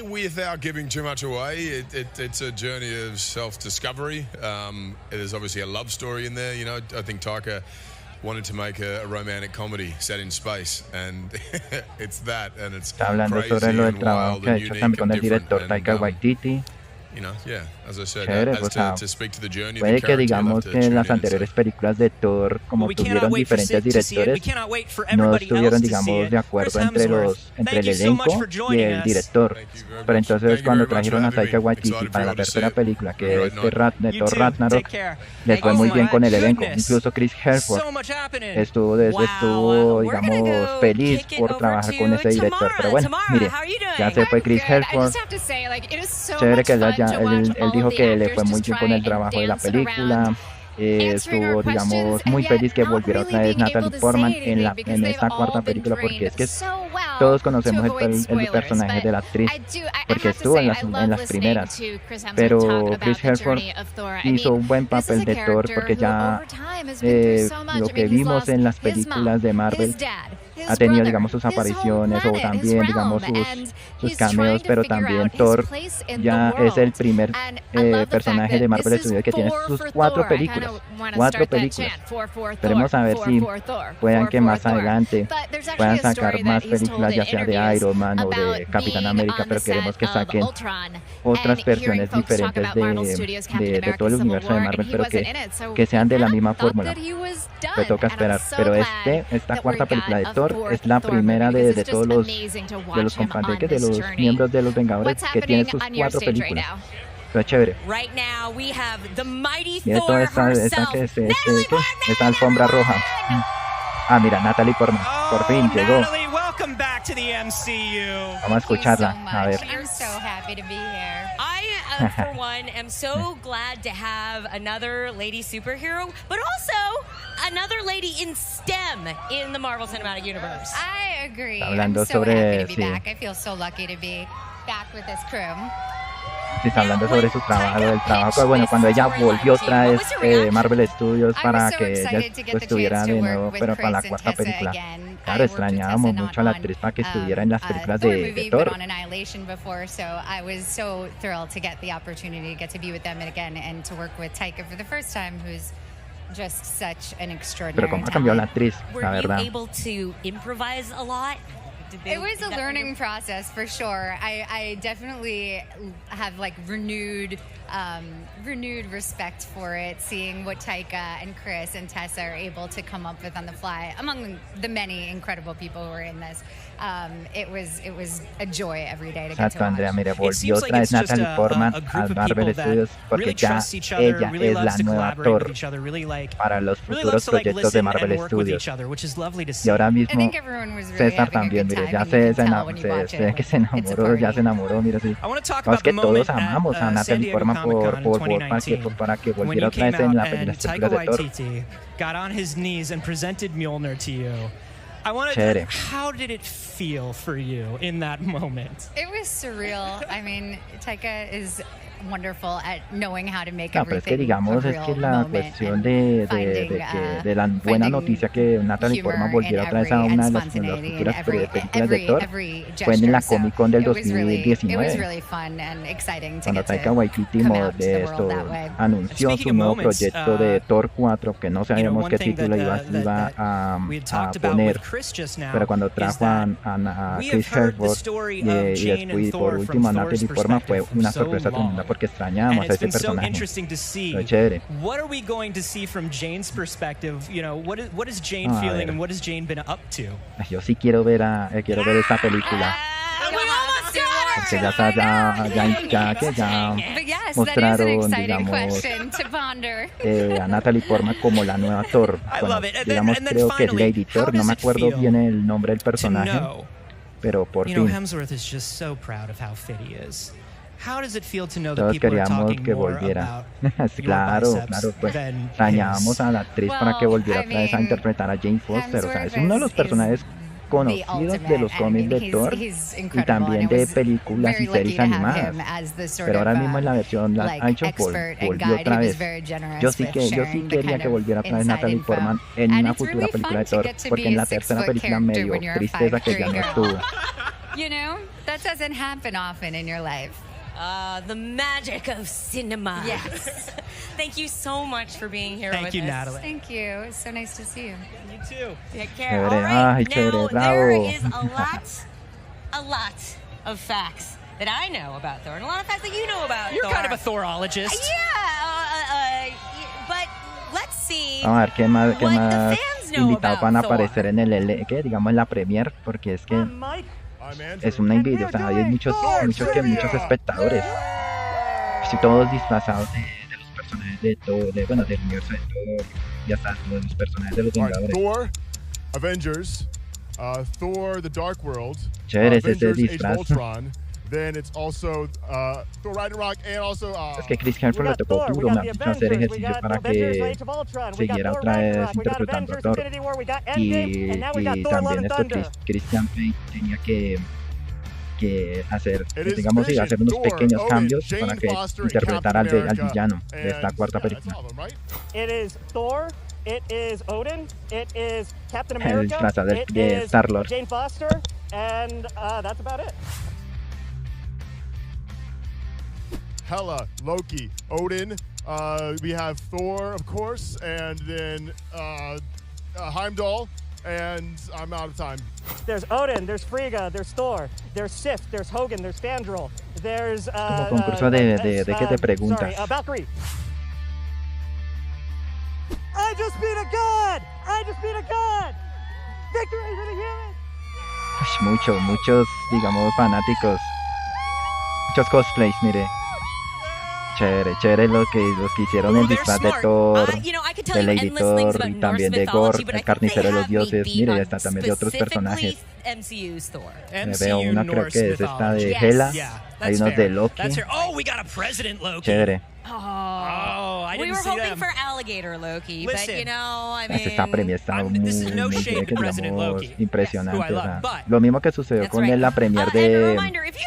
Without giving too much away, it's a journey of self-discovery. There's obviously a love story in there. You know, I think Taika wanted to make a romantic comedy set in space, and it's that, and it's Está hablando sobre lo del trabajo que ha hecho también con el director Taika Waititi. Chévere, o sea, puede que digamos que las anteriores películas de Thor, como tuvieron diferentes directores, no estuvieron, digamos, de acuerdo entre el elenco y el director. Pero entonces cuando trajeron a Taika Waititi para la tercera película, que es de Thor Ragnarok, les fue muy bien con el elenco. Incluso Chris Hemsworth estuvo, digamos, feliz por trabajar con ese director. Pero bueno, mire, ya se fue Chris Hemsworth. Chévere que él dijo que le fue muy bien con el trabajo de la película. Estuvo, digamos, muy feliz que volviera otra vez Natalie Portman en esta cuarta película, porque es que todos conocemos el personaje de la actriz, porque estuvo en las primeras. Pero Chris Hemsworth hizo un buen papel de Thor, porque ya lo que vimos en las películas de Marvel ha tenido, digamos, sus apariciones o también, digamos, sus cameos, pero también Thor ya es el primer personaje de Marvel Studios que tiene sus 4 películas. 4 películas. Esperemos a ver si puedan que más adelante puedan sacar más películas, ya sea de Iron Man o de Capitán América, pero queremos que saquen otras versiones diferentes de todo el universo de Marvel, pero que sean de la misma fórmula. Me toca esperar, pero esta cuarta película de Thor es la primera de todos los compañeros, de los miembros de los Vengadores, que tiene sus 4 películas. Pero chévere. Mira toda esta alfombra roja. Ah, mira, Natalie Portman, por fin llegó. Vamos a escucharla, a ver. For one, am so glad to have another lady superhero, but also another lady in STEM in the Marvel Cinematic Universe. I agree. Hablando I'm so sobre, happy to be sí. back. I feel so lucky to be back with this crew. Sí, está hablando sobre su trabajo, del trabajo, bueno, cuando ella volvió otra vez Marvel Studios para que ella pues, estuviera de nuevo, pero para la cuarta película. Claro, extrañábamos mucho a la actriz para que estuviera en las películas de Thor. On Annihilation before, so I was so thrilled to get the opportunity to get to be with them again and to work with Taika for the first time, who's just such an extraordinary Pero cómo ha cambiado la actriz, la verdad. Were you able to improvise a lot? It was a learning process for sure. I definitely have like renewed respect for it, seeing what Taika and Chris and Tessa are able to come up with on the fly, among the many incredible people who are in this. It was a joy every day to get to watch. Andrea, mire, volvió otra vez Natalie Portman a Marvel Studios porque ya ella es la nueva Thor para los futuros proyectos de Marvel Studios. Y ahora mismo César también, mire, ya se enamoró, mire, sí. No, es que todos amamos a Natalie Portman para que volviera otra vez en la película de Thor. Got on his knees and presented Mjolnir to you. I want to. How did it feel for you in that moment? It was surreal. I mean, Taika is wonderful at knowing how to make No, pero es que everything a digamos, es real que la moment cuestión and de la buena noticia que Natalie Portman volviera otra vez a una de las futuras películas de Thor fue en la Comic Con del 2019, cuando Taika Waititi anunció su nuevo proyecto de Thor 4, que no sabíamos qué título iba a poner, pero cuando trajo a Chris Hemsworth y por último a Natalie Portman fue una sorpresa tremenda porque extrañábamos a ese personaje. Fue chévere. What are we going to see from Jane's perspective? You know, what is Jane feeling and what has Jane been up to? Yo sí quiero ver esta película. Porque ya mostraron, digamos, a Natalie Portman como la nueva Thor. Bueno, digamos, creo que es Lady Thor, no me acuerdo bien el nombre del personaje, pero por fin. Hemsworth is just so proud of how fit he is. How does it feel to know that Todos people are queríamos talking que more volviera. about Claro, pues extrañábamos a la actriz para que volviera otra vez a interpretar a Jane Foster. O sea, es uno de los personajes conocidos de los cómics de Thor y también de películas y series animadas, pero ahora mismo en la versión live action volvió otra vez. Yo sí quería que volviera otra vez Natalie Portman en una futura película de Thor, porque en la tercera película me dio tristeza que ya no estuvo. You know, that doesn't happen often in your life. The magic of cinema. Yes. Thank you so much for being here with us. Thank you, Natalie. Thank you. It's so nice to see you. You too. Take care. Chévere. All right. Ay, Now, chévere, there bravo. is a lot of facts that I know about Thor and a lot of facts that you know about You're Thor. kind of a Thorologist. Yeah, but let's see. Vamos a ver qué más fans know invitados about van a Thor. aparecer en digamos en la premiere, porque es que es una envidia, o sea, hay muchos espectadores, todos disfrazados de los personajes de Thor, del universo de Thor, ya está, todos los personajes de los Vengadores. Thor, Avengers, Thor, The Dark World, Chévere ese Avengers, Age disfraz. of Ultron. Then it's also Thor Ragnarok and also Es que Chris Hemsworth le tocó duro, me ha dicho hacer ejercicios para que siguiera otra vez interpretando a Thor. Y también Christian Bale tenía que hacer, digamos, hacer unos pequeños cambios para que interpretara al villano de esta cuarta película. It is Thor, it is Odin, it is Captain El America, disfraz de it is Star-Lord. Jane Foster, and that's about it. Hela, Loki, Odin. We have Thor, of course, and then Heimdall. And I'm out of time. There's Odin, there's Frigga, there's Thor, there's Sif, there's Hogan, there's Fandral, there's Como concurso de que te preguntas. Valkyrie. I just beat a god! I just beat a god! Victory for the humans! Muchos, digamos, fanáticos. Muchos cosplays, mire. Chévere los que hicieron el disfraz de Thor, de Lady Thor y también de Gore, el carnicero de los dioses. Mire, ya está también de otros personajes. MCU's Thor. Veo una, creo que es esta de Hela. Hay unos de Loki. Oh, we got a President Loki. Chévere. I We didn't were see hoping them. for Alligator Loki, but Listen, you know, I mean, Esta premia está muy, no shade to digamos, President Loki, impresionante. who I O love, sea, but- lo mismo que sucedió con la premiere de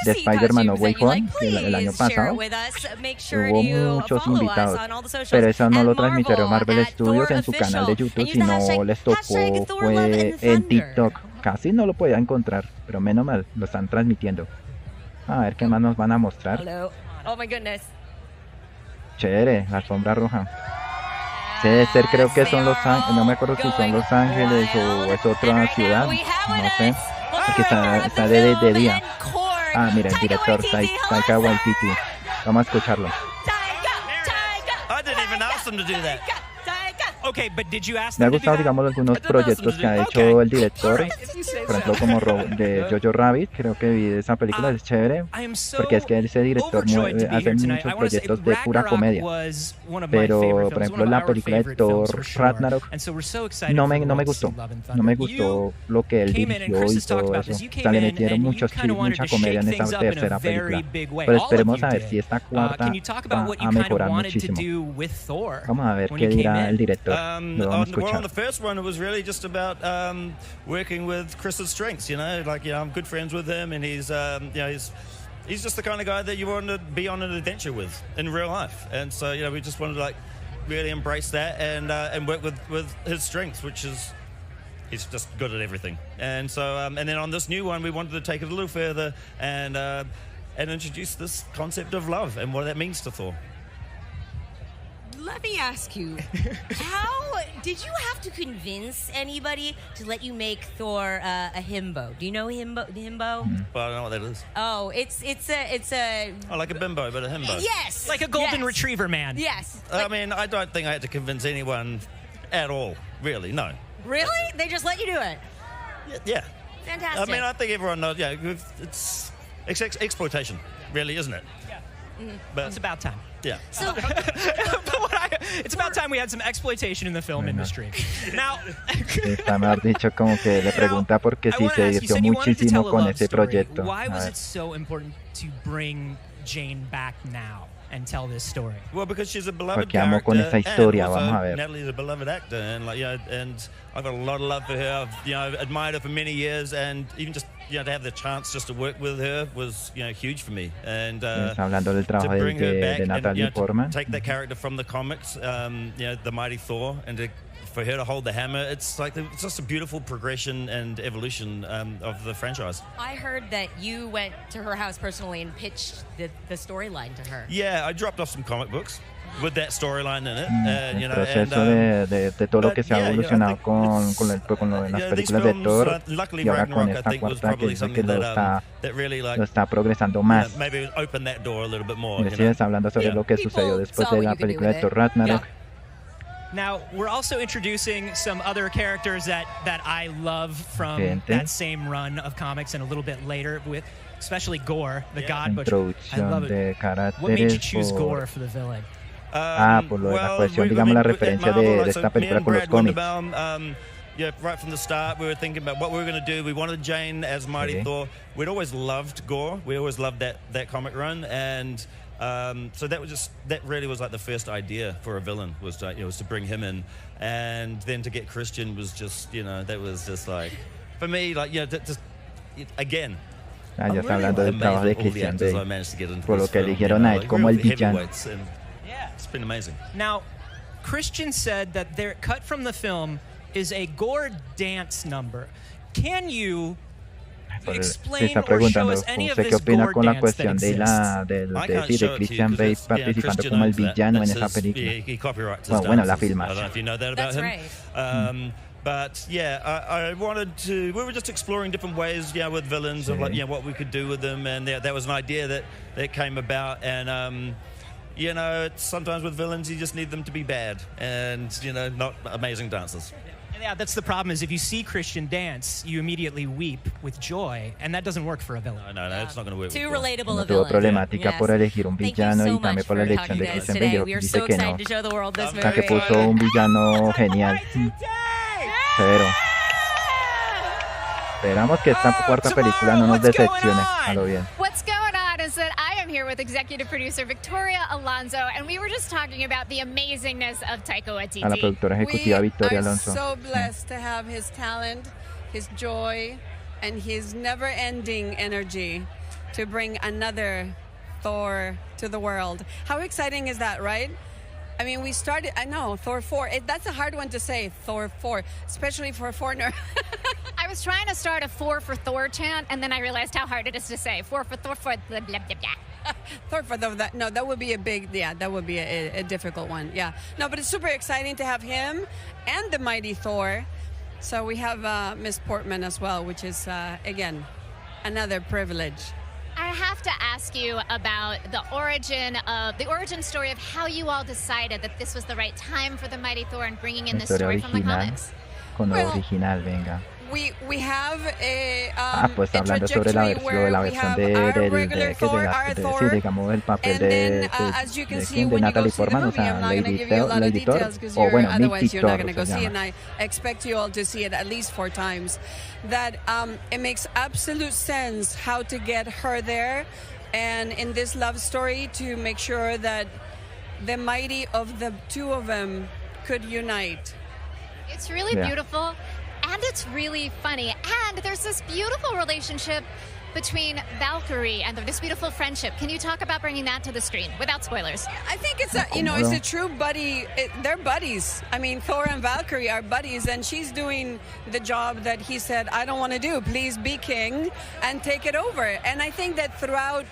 Spider-Man No Way Home el año pasado. Hubo muchos invitados, pero eso no lo transmitieron Marvel Studios en su canal de YouTube, sino les tocó fue en TikTok. Casi no lo podía encontrar, pero menos mal, lo están transmitiendo. A ver qué más nos van a mostrar. Hello. Oh my goodness. Chévere, la alfombra roja. Debe ser, creo que son Los Ángeles, no me acuerdo si son Los Ángeles o es otra ciudad, no sé, porque está de día. Ah, mira, el director, Taika Waititi. Vamos a escucharlo. I didn't even ask them to do that. Okay, but did you ask Me ha them to do gustado, that? digamos, algunos proyectos que ha hecho el director, por ejemplo, como de Jojo Rabbit, creo que vi esa película, es chévere, porque es que ese director hace muchos proyectos de pura comedia, pero, por ejemplo, la película de Thor Ragnarok no me gustó lo que él dirigió y todo eso, o sea, le metieron mucha comedia en esa tercera película, pero esperemos a ver si esta cuarta va a mejorar muchísimo. Vamos a ver qué dirá el director. Lo vamos a Well, on escuchar. the first one, it was really just about working with Chris's strengths. You know, like I'm good friends with him, and he's he's just the kind of guy that you want to be on an adventure with in real life. And so, we just wanted to like really embrace that and work with his strengths, which is he's just good at everything. And so, and then on this new one, we wanted to take it a little further and introduce this concept of love and what that means to Thor. Let me ask you, how did you have to convince anybody to let you make Thor a himbo? Do you know himbo? Well, I don't know what that is. Oh, it's a. Oh, like a bimbo, but a himbo. Yes, like a golden retriever man. Yes. I mean, I don't think I had to convince anyone at all. Really, no. Really? They just let you do it? Yeah. Fantastic. I mean, I think everyone knows. Yeah, it's exploitation, really, isn't it? Yeah. Mm-hmm. But it's about time. Yeah. So, it's about time we had some exploitation in the film industry. Now, Está mejor dicho como que le pregunta porque sí se divirtió muchísimo con ese proyecto. Why was it so important to bring Jane back now and tell this story? Well, because she's a beloved Porque amo con esa historia, and also vamos a ver. Natalie's a beloved actor, and and I've got a lot of love for her. I've admired her for many years, and even just to have the chance just to work with her was huge for me. And Está hablando del trabajo to bring her back de Natalie and Portman. to take that character from the comics, the mighty Thor, and for her to hold the hammer, it's just a beautiful progression and evolution of the franchise. I heard that you went to her house personally and pitched the storyline to her. Yeah, I dropped off some comic books with that storyline in it. El proceso de todo lo que se ha evolucionado con lo de las películas de Thor y ahora con esta cuarta que dice que lo está progresando más. Maybe open that door a little bit more. Y está hablando sobre lo que sucedió después de la película de Thor Ragnarok. Now, we're also introducing some other characters that I love from that same run of comics and a little bit later, with especially Gore, the God Butcher. I love it. What made you choose Gore for the villain? Por lo de la cuestión, digamos, la referencia de esta película con los cómics. Right from the start, we were thinking about what we were going to do. We wanted Jane as Mighty Thor. We'd always loved Gore. We always loved that comic run, and so that really was like the first idea for a villain was to bring him in, and then to get Christian was just that was just like for me again. Ya está hablando del trabajo de Christian por lo que eligieron a él como el villano. It's been amazing. Now, Christian said that their cut from the film is a Gore dance number. Can you explain or show us any of this Gore dance that exists? de Christian Bale participando como el villano en esa película. Bueno, la filmación. I don't know if you know that about him. But yeah, I wanted to. We were just exploring different ways, with villains of what we could do with them, and that was an idea that came about. And sometimes with villains you just need them to be bad and not amazing dancers. Yeah, that's the problem. Is if you see Christian dance, you immediately weep with joy, and that doesn't work for a villain. No, it's not going to work. Too relatable a tuvo villain. problemática por elegir un villano y también por la elección de Christian Bale. Dice que no. O sea, que puso un villano genial. Pero esperamos que esta cuarta película no nos decepcione a lo bien. What's going on is that I am here with executive producer Victoria Alonso, and we were just talking about the amazingness of Taika Waititi. A la productora ejecutiva Victoria Alonso. We are so blessed to have his talent, his joy, and his never-ending energy to bring another Thor to the world. How exciting is that, right? I mean, we started, I know, Thor 4. That's a hard one to say, Thor 4, especially for a foreigner. I was trying to start a 4 for Thor chant, and then I realized how hard it is to say. 4 for Thor for blah, blah, blah, blah. Thor for that. No, that would be that would be a difficult one. Yeah. No, but it's super exciting to have him and the mighty Thor. So we have Miss Portman as well, which is, again, another privilege. I have to ask you about the origin story of how you all decided that this was the right time for the Mighty Thor and bringing in this story from the comics. Con lo original, venga. We have a pues hablando sobre la versión de Thor, digamos el papel de Natalie Portman, o sea, Lady Thor, o bueno, Mighty Thor, and I expect you all to see it at least 4 times. That it makes absolute sense how to get her there, and in this love story to make sure that the mighty of the two of them could unite. It's really beautiful. And it's really funny. And there's this beautiful relationship between Valkyrie and this beautiful friendship. Can you talk about bringing that to the screen without spoilers? I think it's it's a true buddy. They're buddies. I mean, Thor and Valkyrie are buddies, and she's doing the job that he said, I don't want to do. Please be king and take it over. And I think that throughout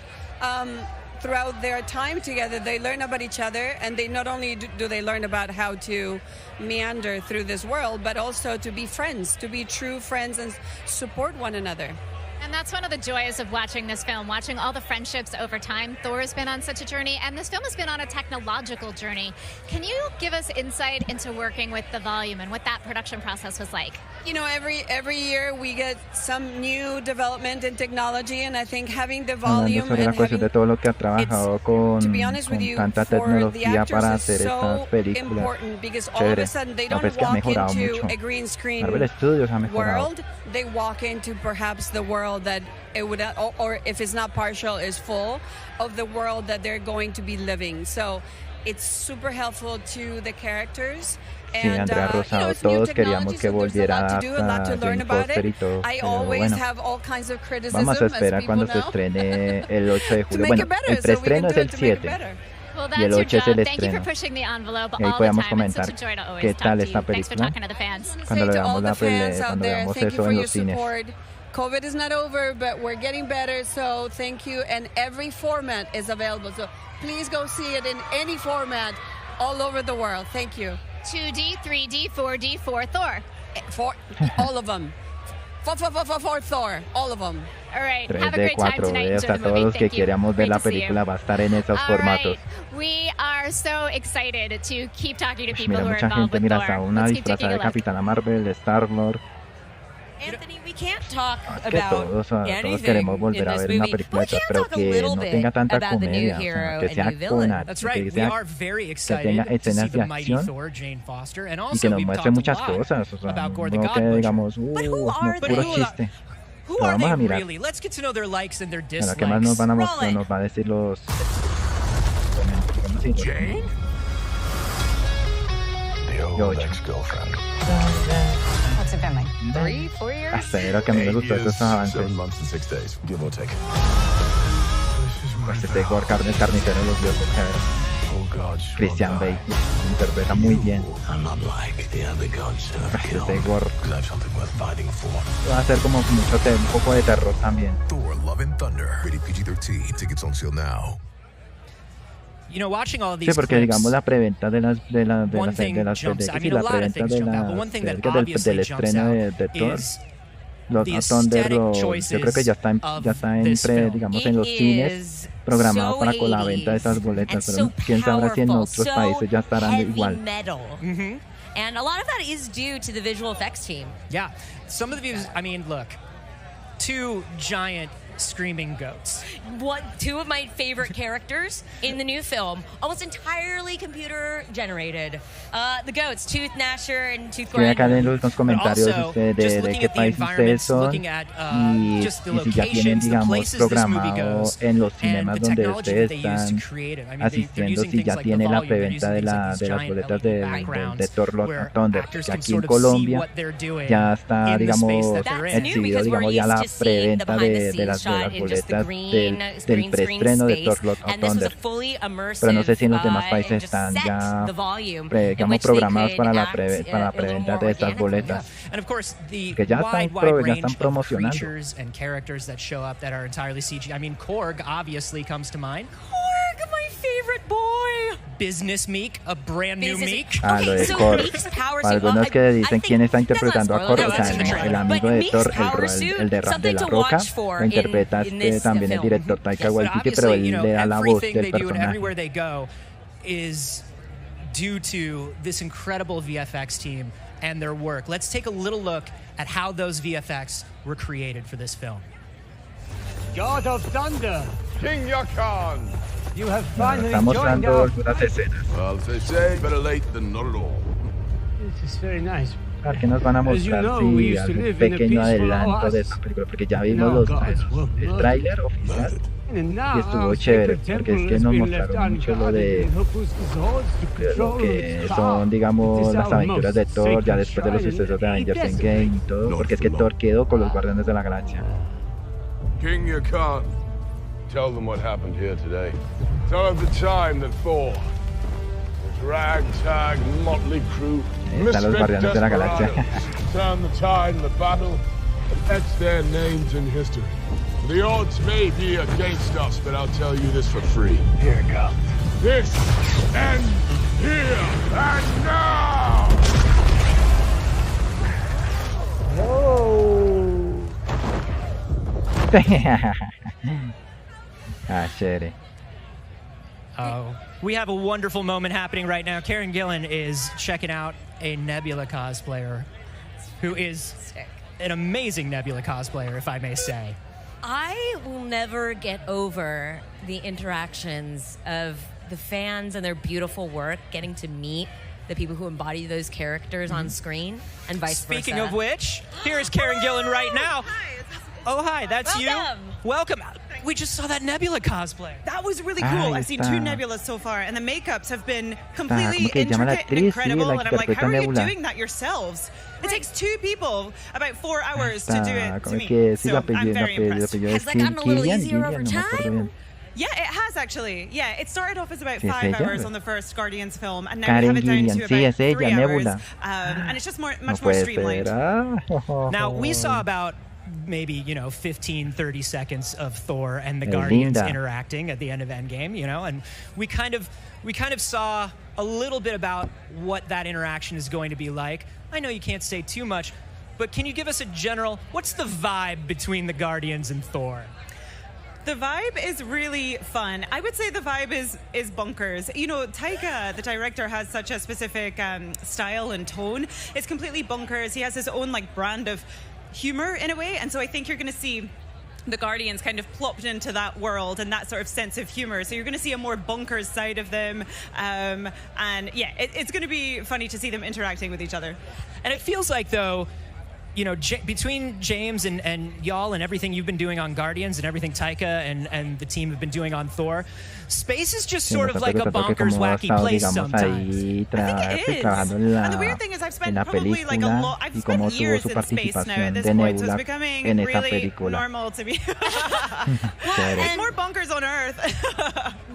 their time together, they learn about each other, and they not only do they learn about how to meander through this world, but also to be friends, to be true friends and support one another. And that's one of the joys of watching this film, watching all the friendships over time. Thor's been on such a journey, and this film has been on a technological journey. Can you give us insight into working with the volume and what that production process was like? You know, every year we get some new development in technology, and I think having the volume sobre la cuestión de todo lo que ha trabajado con tanta tecnología para hacer estas películas. Important because all of a sudden they don't walk into a green screen world. They walk into perhaps the world that it would, or if it's not partial, is full of the world that they're going to be living. So it's super helpful to the characters. Sí, Andrea Rosado, todos queríamos que volviera a Jane Foster y todo, pero bueno, vamos a esperar cuando se estrene el 8 de julio. Bueno, el preestreno es el 7 y el 8 es el estreno. Y ahí podemos comentar qué tal esta película cuando lo veamos eso en los cines. COVID is not over, but we're getting better, so thank you. And every format is available, so please go see it in any format all over the world. Thank you. 2D, 3D, 4D, 4 Thor. All of them. 4 Thor, all of them. All right, 3D, 4D, hasta todos los que queramos ver la película va a estar en esos formatos. We are so excited to keep talking to people Mira, who are mucha involved gente, with mira, Thor. hasta una disfrazada de Capitana Marvel, de Star-Lord. Anthony, we can't talk que todos queremos volver a ver una película de Thor, pero que no tenga tanta comedia, o sea, que sea con acción, que tenga escenas de acción y que nos muestre muchas cosas, o sea, no que digamos, puro chiste. Lo vamos a mirar. Bueno, ¿qué más nos van a mostrar? Nos va a decir los... Jane? The old ex-girlfriend. What's it been like? 3, 4 years? Hasta era que a mí me gustó estos avances. 7 months and 6 days, give or take. Este Thor, el carnicero de los dioses, Christian Bale interpreta muy bien. Este Thor va a ser como mucho un poco de terror también. Thor: Love and Thunder, rated PG-13. Tickets on sale now. Sí, porque digamos la preventa de las del estreno de Thor, los Thunder, yo creo que ya está digamos en los cines programado para con la venta de esas boletas, pero quién sabrá si en otros países ya estarán igual. And a lot of that is due to the visual effects team. Yeah, some of the views. I mean, look, 2 giant screaming goats. Two of my favorite characters in the new film, almost entirely computer generated. The goats, Tooth Gnasher and Tooth Grinder. Acá en los comentarios de qué país ustedes son y si ya tienen, digamos, programado en los cinemas donde ustedes están asistiendo, si ya tienen la preventa de las boletas de Thor: Love and Thunder, porque aquí en Colombia ya está, digamos, exhibido, digamos, ya la preventa de las boletas del preestreno de Thor: Love and Thunder, pero no sé si en los demás países están ya digamos programados para la preventa de estas boletas, que ya están promocionando. I mean, Korg obviously comes to mind. Korg, my favorite boy. Business Meek, a brand new Meek. Lo de Korg. Para algunos que dicen quién está interpretando a Korg, o sea, el amigo de Thor, el de la Roja, lo interpreta también el director Taika Waititi, pero él le da la voz del personaje. Is due to this incredible VFX team and their work. Let's take a little look at how those VFX were created for this film. God of Thunder, King Yakan, you have finally está joined mostrando us. algunas escenas. Well, as they say, better late than not at all. This is very nice. Que nos van a mostrar algún pequeño adelanto de esta película, porque ya vimos el tráiler oficial y estuvo chévere, porque es que nos mostraron mucho lo de lo que son, digamos, las aventuras de Thor ya después de los sucesos de Avengers Endgame y todo, porque es que Thor quedó con los Guardianes de la Galaxia. King, you can't. Tell them what happened here today. Tell of the time that Thor, his ragtag, motley crew, misfit desperados, turned the tide in the battle and etched their names in history. The odds may be against us, but I'll tell you this for free. Here it comes. This ends here and now! Chévere. Oh, we have a wonderful moment happening right now. Karen Gillan is checking out a Nebula cosplayer who is an amazing Nebula cosplayer, if I may say. I will never get over the interactions of the fans and their beautiful work, getting to meet the people who embody those characters on screen and vice versa. Speaking of which, here is Karen Gillan right now. Oh, hi, that's Welcome. you. Welcome. We just saw that Nebula cosplay. That was really cool. I've seen 2 Nebulas so far, and the makeups have been completely ¿cómo que llama la intricate and actriz? incredible. Sí, la And I'm like, interpreta how are you Nebula. doing that yourselves? It takes 2 people about 4 hours to do it to ¿Cómo es me. que sí, So I'm very impressed. es Gillian, no me acuerdo bien. Yeah, it has actually. Yeah, it started off as about Sí, es 5 ella. hours on the first Guardians film, and now Karen we have it down Gillian, to sí, about es ella, 3 hours. Nebula. And it's just No much more puede streamlined. ser. Now, we saw about maybe 15, 30 seconds of Thor and the Es Guardians linda. interacting at the end of Endgame, and we kind of saw a little bit about what that interaction is going to be like. I know you can't say too much, but can you give us a general, what's the vibe between the Guardians and Thor? The vibe is really fun. I would say the vibe is bonkers. Taika, the director, has such a specific style and tone. It's completely bonkers. He has his own brand of humor in a way, and so I think you're going to see the Guardians kind of plopped into that world and that sort of sense of humor. So you're going to see a more bonkers side of them, and yeah, it's going to be funny to see them interacting with each other. And it feels like, though, between James and y'all and everything you've been doing on Guardians and everything Taika and the team have been doing on Thor, space is just sort of like a bonkers, wacky place sometimes. It is. And the weird thing is I've spent probably I've spent years in space now at this point, so it's becoming really normal to me. It's more bonkers on Earth.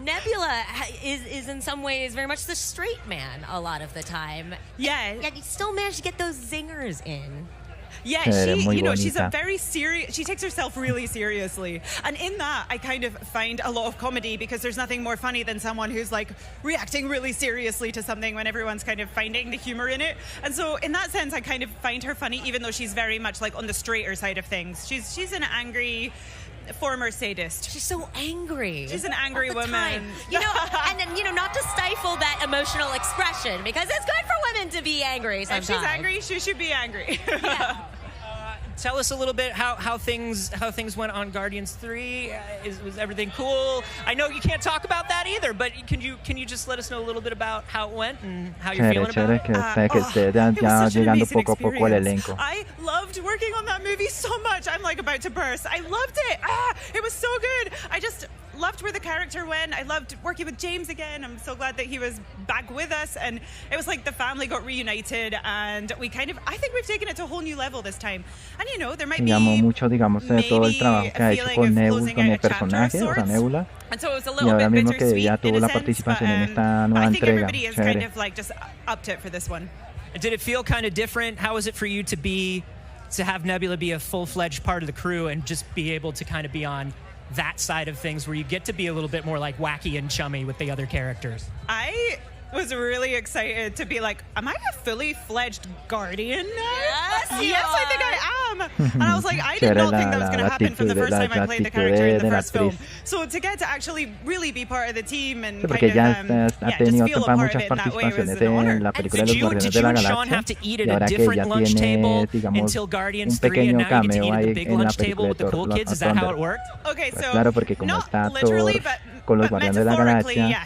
Nebula is in some ways very much the straight man a lot of the time. Yeah. Yet you still manage to get those zingers in. Yeah, she's a very serious. She takes herself really seriously, and in that, I kind of find a lot of comedy because there's nothing more funny than someone who's reacting really seriously to something when everyone's kind of finding the humor in it. And so, in that sense, I kind of find her funny, even though she's very much on the straighter side of things. She's an angry former sadist. She's so angry. She's an angry woman. Time. And then, not to stifle that emotional expression, because it's good for women to be angry sometimes. If she's angry, she should be angry. Yeah. Tell us a little bit how things went on Guardians 3. Was everything cool? I know you can't talk about that either, but can you just let us know a little bit about how it went and how you're feeling about it? Que esté ya llegando poco a poco al elenco. I loved working on that movie so much. I'm about to burst. I loved it. It was so good. I just loved where the character went. I loved working with James again. I'm so glad that he was back with us, and it was the family got reunited, and I think we've taken it to a whole new level this time. And there might be mucho, todo el trabajo que ha hecho con el personaje, o sea, Nebula. And so it was a Y little ahora bit mismo que bittersweet ya tuvo in la a sense, participación en but esta nueva I think entrega. everybody is Chévere. kind of just upped it for this one. Did it feel kind of different? How was it for you to have Nebula be a full-fledged part of the crew and just be able to kind of be on that side of things where you get to be a little bit more wacky and chummy with the other characters? I was really excited to be am I a fully fledged Guardian now? Yes, I think I am. And I was I did not think that was going to happen from the first time I played the character in the first film. So to get to actually really be part of the team and Porque ya ha tenido just feel a part of muchas it in that way was participaciones an honor. en la película de los Guardianes Did de you la and Sean Galaxia, have to eat y at a ahora que different ya lunch table tiene, digamos, until Guardians un 3 and pequeño now you get to cameo eat at ahí the big en la lunch table película with de the cool Thor, kids? Is that how it Thunder. worked? Okay, Pues so claro, porque como está Thor con los Guardianes de la Galaxia,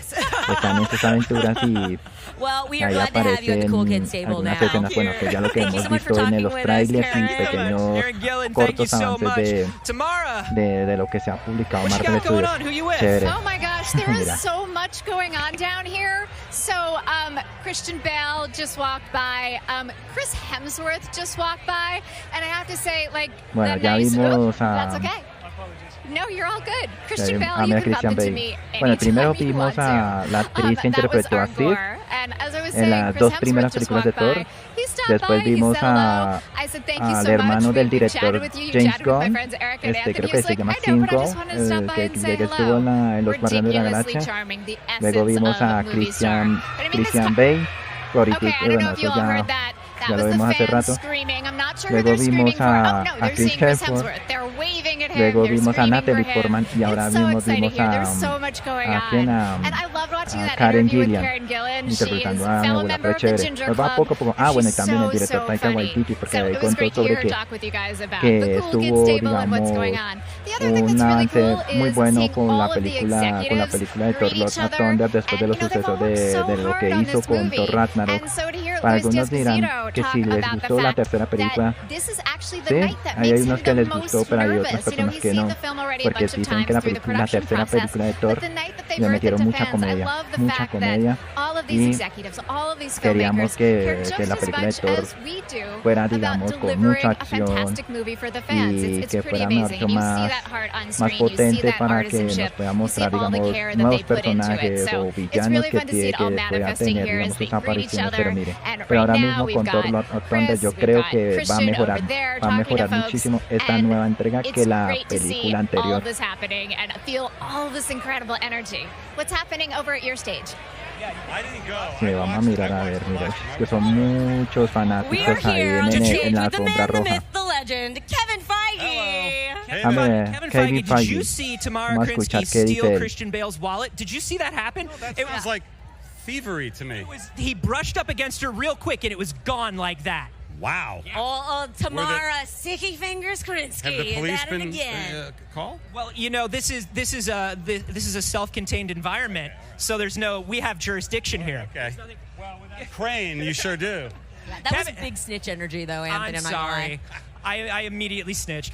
están en sus aventuras y Well, we are ahí glad to have you at the Cool aparecen Kids table now. algunas escenas, bueno, que ya lo que Thank you hemos so much for visto en talking los with us, trailers y Karen. pequeños Karen Gillan, thank you cortos so avances much. Tamara, de lo que se ha publicado what you Marvel got going Studios. on? Who you with? Chévere. Oh my gosh, there Mira. is so much going on down here. So, Christian Bale just walked by. Chris Hemsworth just walked by. And I have to say, Bueno, that ya nice... vimos that's a okay. No, you're all good. Christian Bale, you mira can bump Christian into Bale. me Bueno, primero anytime you vimos want a to. la actriz que interpretó a Sif And as I was en saying, las Chris dos Hemsworth primeras just películas de walked by. Thor. He stopped Después by, he vimos said hello. I said thank you al so hermano much. del We director chatted with you, you James chatted with my Gunn, friends Eric and Anthony. creo He que was se like, llama I know, but I Cinco, just wanted to stop by and say que estuvo hello. en Los Guardianes de la Ridiculously Galaxia. charming, the Luego essence vimos a of movie star. Christian Bale. Okay, I don't know if you all heard that. That was the fans screaming. I'm not sure who they're screaming for. Oh no, they're seeing Chris Hemsworth. They're waving at him. Luego They're vimos a screaming Natalie for him. Portman y ahora It's so vimos exciting here. a There's so much going on. quién, And I loved watching that Karen interview with Gillian, Karen Gillan. She is interpretando a a mi fellow abuela, member fue of the chévere. Ginger Nos va Club. poco a poco. And Bueno, y she's también el so, director so Taika funny. Waititi, porque So ahí it was contó great to sobre hear her que talk with you guys about the cool kids estuvo, table and what's digamos, going on. The other thing un that's really avance cool muy is bueno seeing con all la of the película executives de Thor greet Love each and other. Thunder después de los They've sucesos all worked so de lo que hard on hizo this con movie. Thor Ragnarok. And so to hear Para Luis algunos dirán D'Esposito que talk si les about the gustó la fact tercera película, that this is actually the sí, night that hay makes unos him que the les gustó, most pero hay otras nervous. You know, personas he's que seen no, the film already a porque bunch of dicen que times through the la production tercera process. película de Thor But the night that they le birthed metieron it to mucha fans, I comedia, love the mucha fact comedia, that all of these y executives, all of these queríamos filmmakers care que just la as película de much Thor as we do fuera, about digamos, con delivering mucha a acción fantastic movie for the fans. y It's que pretty fuera amazing. And you see más that heart on más screen. You see potente that para que nos artisanship. pueda You see mostrar, all the digamos, care that nuevos they put into it. personajes So o it's villanos really que fun to see it all pueda manifesting tener, here digamos, as they sus greet each apariciones, other. pero mire, And pero right ahora now mismo we've con Thor got Love and Thunder Chris, yo we've creo got que va a Christian mejorar, over there va a talking to mejorar folks. muchísimo esta And nueva entrega que it's la great to see película all anterior. of this happening and feel all of this incredible energy. What's happening over at your stage? Sí, vamos a mirar a ver, mira, es que son muchos We are fanáticos ahí here on the en stage la with the alfombra man, the roja. myth, the legend, Kevin Feige. Kevin Feige, did Feige. you see Tamara Vamos a Krinsky escuchar qué dice steal él. Christian Bale's wallet? Did you see that happen? It was like thievery to me. He brushed up against her real quick, and it was gone like that. Wow. Oh, Tamara, sticky fingers, Krinsky. Have the police At it been again. called? Well, you know, this is a self-contained environment, so we have jurisdiction here. Okay. Crane, you sure do. That was big snitch energy, though, Anthony. I'm not gonna sorry. lie. I immediately snitch.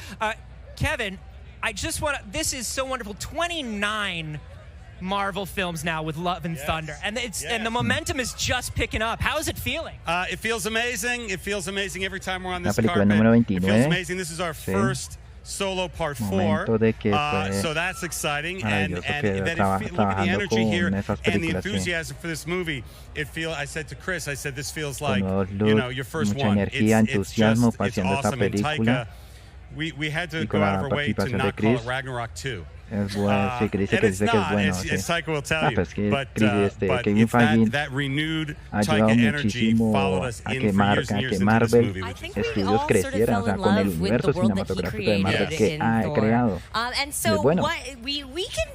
Kevin, I just want to. This is so wonderful. 29 Marvel films now with Love and Thunder, and and the momentum is just picking up. How is it feeling? It feels amazing. It feels amazing every time we're on La this película carpet. número It 29. feels amazing. This is our Sí. first solo part 4. Momento de que fue So that's exciting, and maravilloso que that look at the energy trabajando here con esas and the películas, sí. enthusiasm for this movie. I said to Chris, I said this feels Con like nuevos your first mucha one. energía, entusiasmo It's haciendo esta awesome. And película. Taika, we had to Y go con out la of our way to participación de not call it Chris. Ragnarok 2. Es bueno, sí, que dice And que it's dice que es not, bueno. as Sí. Taika will tell you. Pues que But Kevin it's Feige that renewed ha ayudado Taika energy muchísimo followed us a in que, for years and years into this Marvel movie. I think we estudios all sort of crecieran, fell o sea, in con el love with universo the world that he cinematográfico de Marvel created que in ha Thor. creado. And Y so es bueno. what we can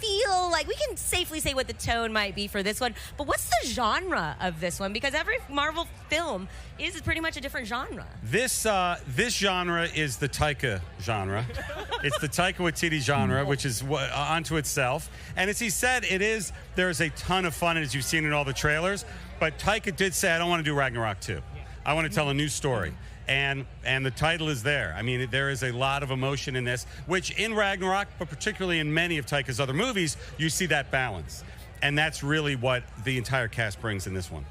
feel like we can safely say what the tone might be for this one, but what's the genre of this one? Because every Marvel film is pretty much a different genre. This genre is the Taika genre. It's the Taika Waititi genre, which is unto itself. And as he said, there's a ton of fun, as you've seen in all the trailers. But Taika did say, I don't want to do Ragnarok 2. I want to tell a new story. And the title is there. I mean, there is a lot of emotion in this, which in Ragnarok, but particularly in many of Taika's other movies, you see that balance. And that's really what the entire cast brings in this one.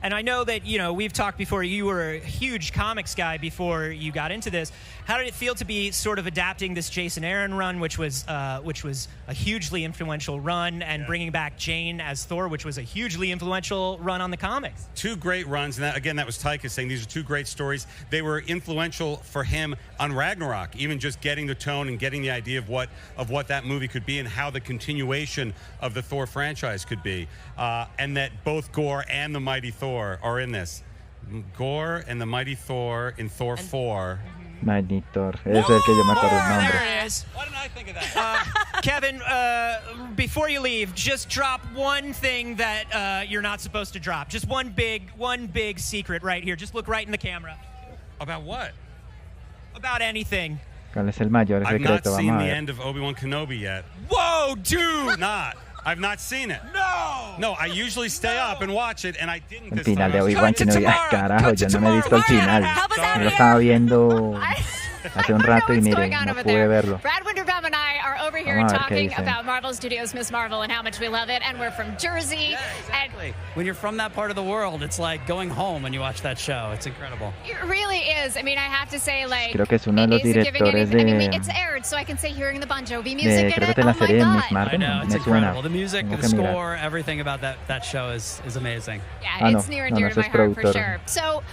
And I know that, we've talked before, you were a huge comics guy before you got into this. How did it feel to be sort of adapting this Jason Aaron run, which was a hugely influential run, and bringing back Jane as Thor, which was a hugely influential run on the comics? Two great runs, and that was Taika saying these are two great stories. They were influential for him on Ragnarok, even just getting the tone and getting the idea of what that movie could be and how the continuation of the Thor franchise could be. And that both Gorr and the Mighty Thor are in this. Gorr and the Mighty Thor in Thor 4. Mighty Thor, es el que yo me acuerdo el nombre. There it is. Why didn't I think of that? Kevin, before you leave, just drop one thing that you're not supposed to drop. Just one big secret right here. Just look right in the camera. About what? About anything. ¿Cuál es el mayor I've not secreto? seen Vamos a the ver. end of Obi-Wan Kenobi yet. Whoa, dude! I've not seen it. No, I usually stay up and watch it, and I didn't El this final time. de Obi-Wan Kenobi. Ay, carajo, yo no me he visto el final. Yo lo estaba viendo hace un rato y What's miren, going on no over pude there? verlo. Brad Winterbottom and I are over here Vamos a ver qué talking dice. about Marvel Studios' Miss Marvel and how much we love it, and we're from Jersey. Exactly. When you're from that part of the world, it's like going home when you watch that show. It's incredible. It really is. I mean, I have to say, like, Creo que es uno de los it is giving directores anything. I mean, de, it's aired, so I can say Hearing the Bon Jovi de music in creo it. que de la Oh my serie de Miss God. Marvel. I know, it's Me suena. incredible. The music, Tengo the que mirar. score, everything about that show is amazing. Yeah, it's near and dear to eso my es heart for productor. sure. So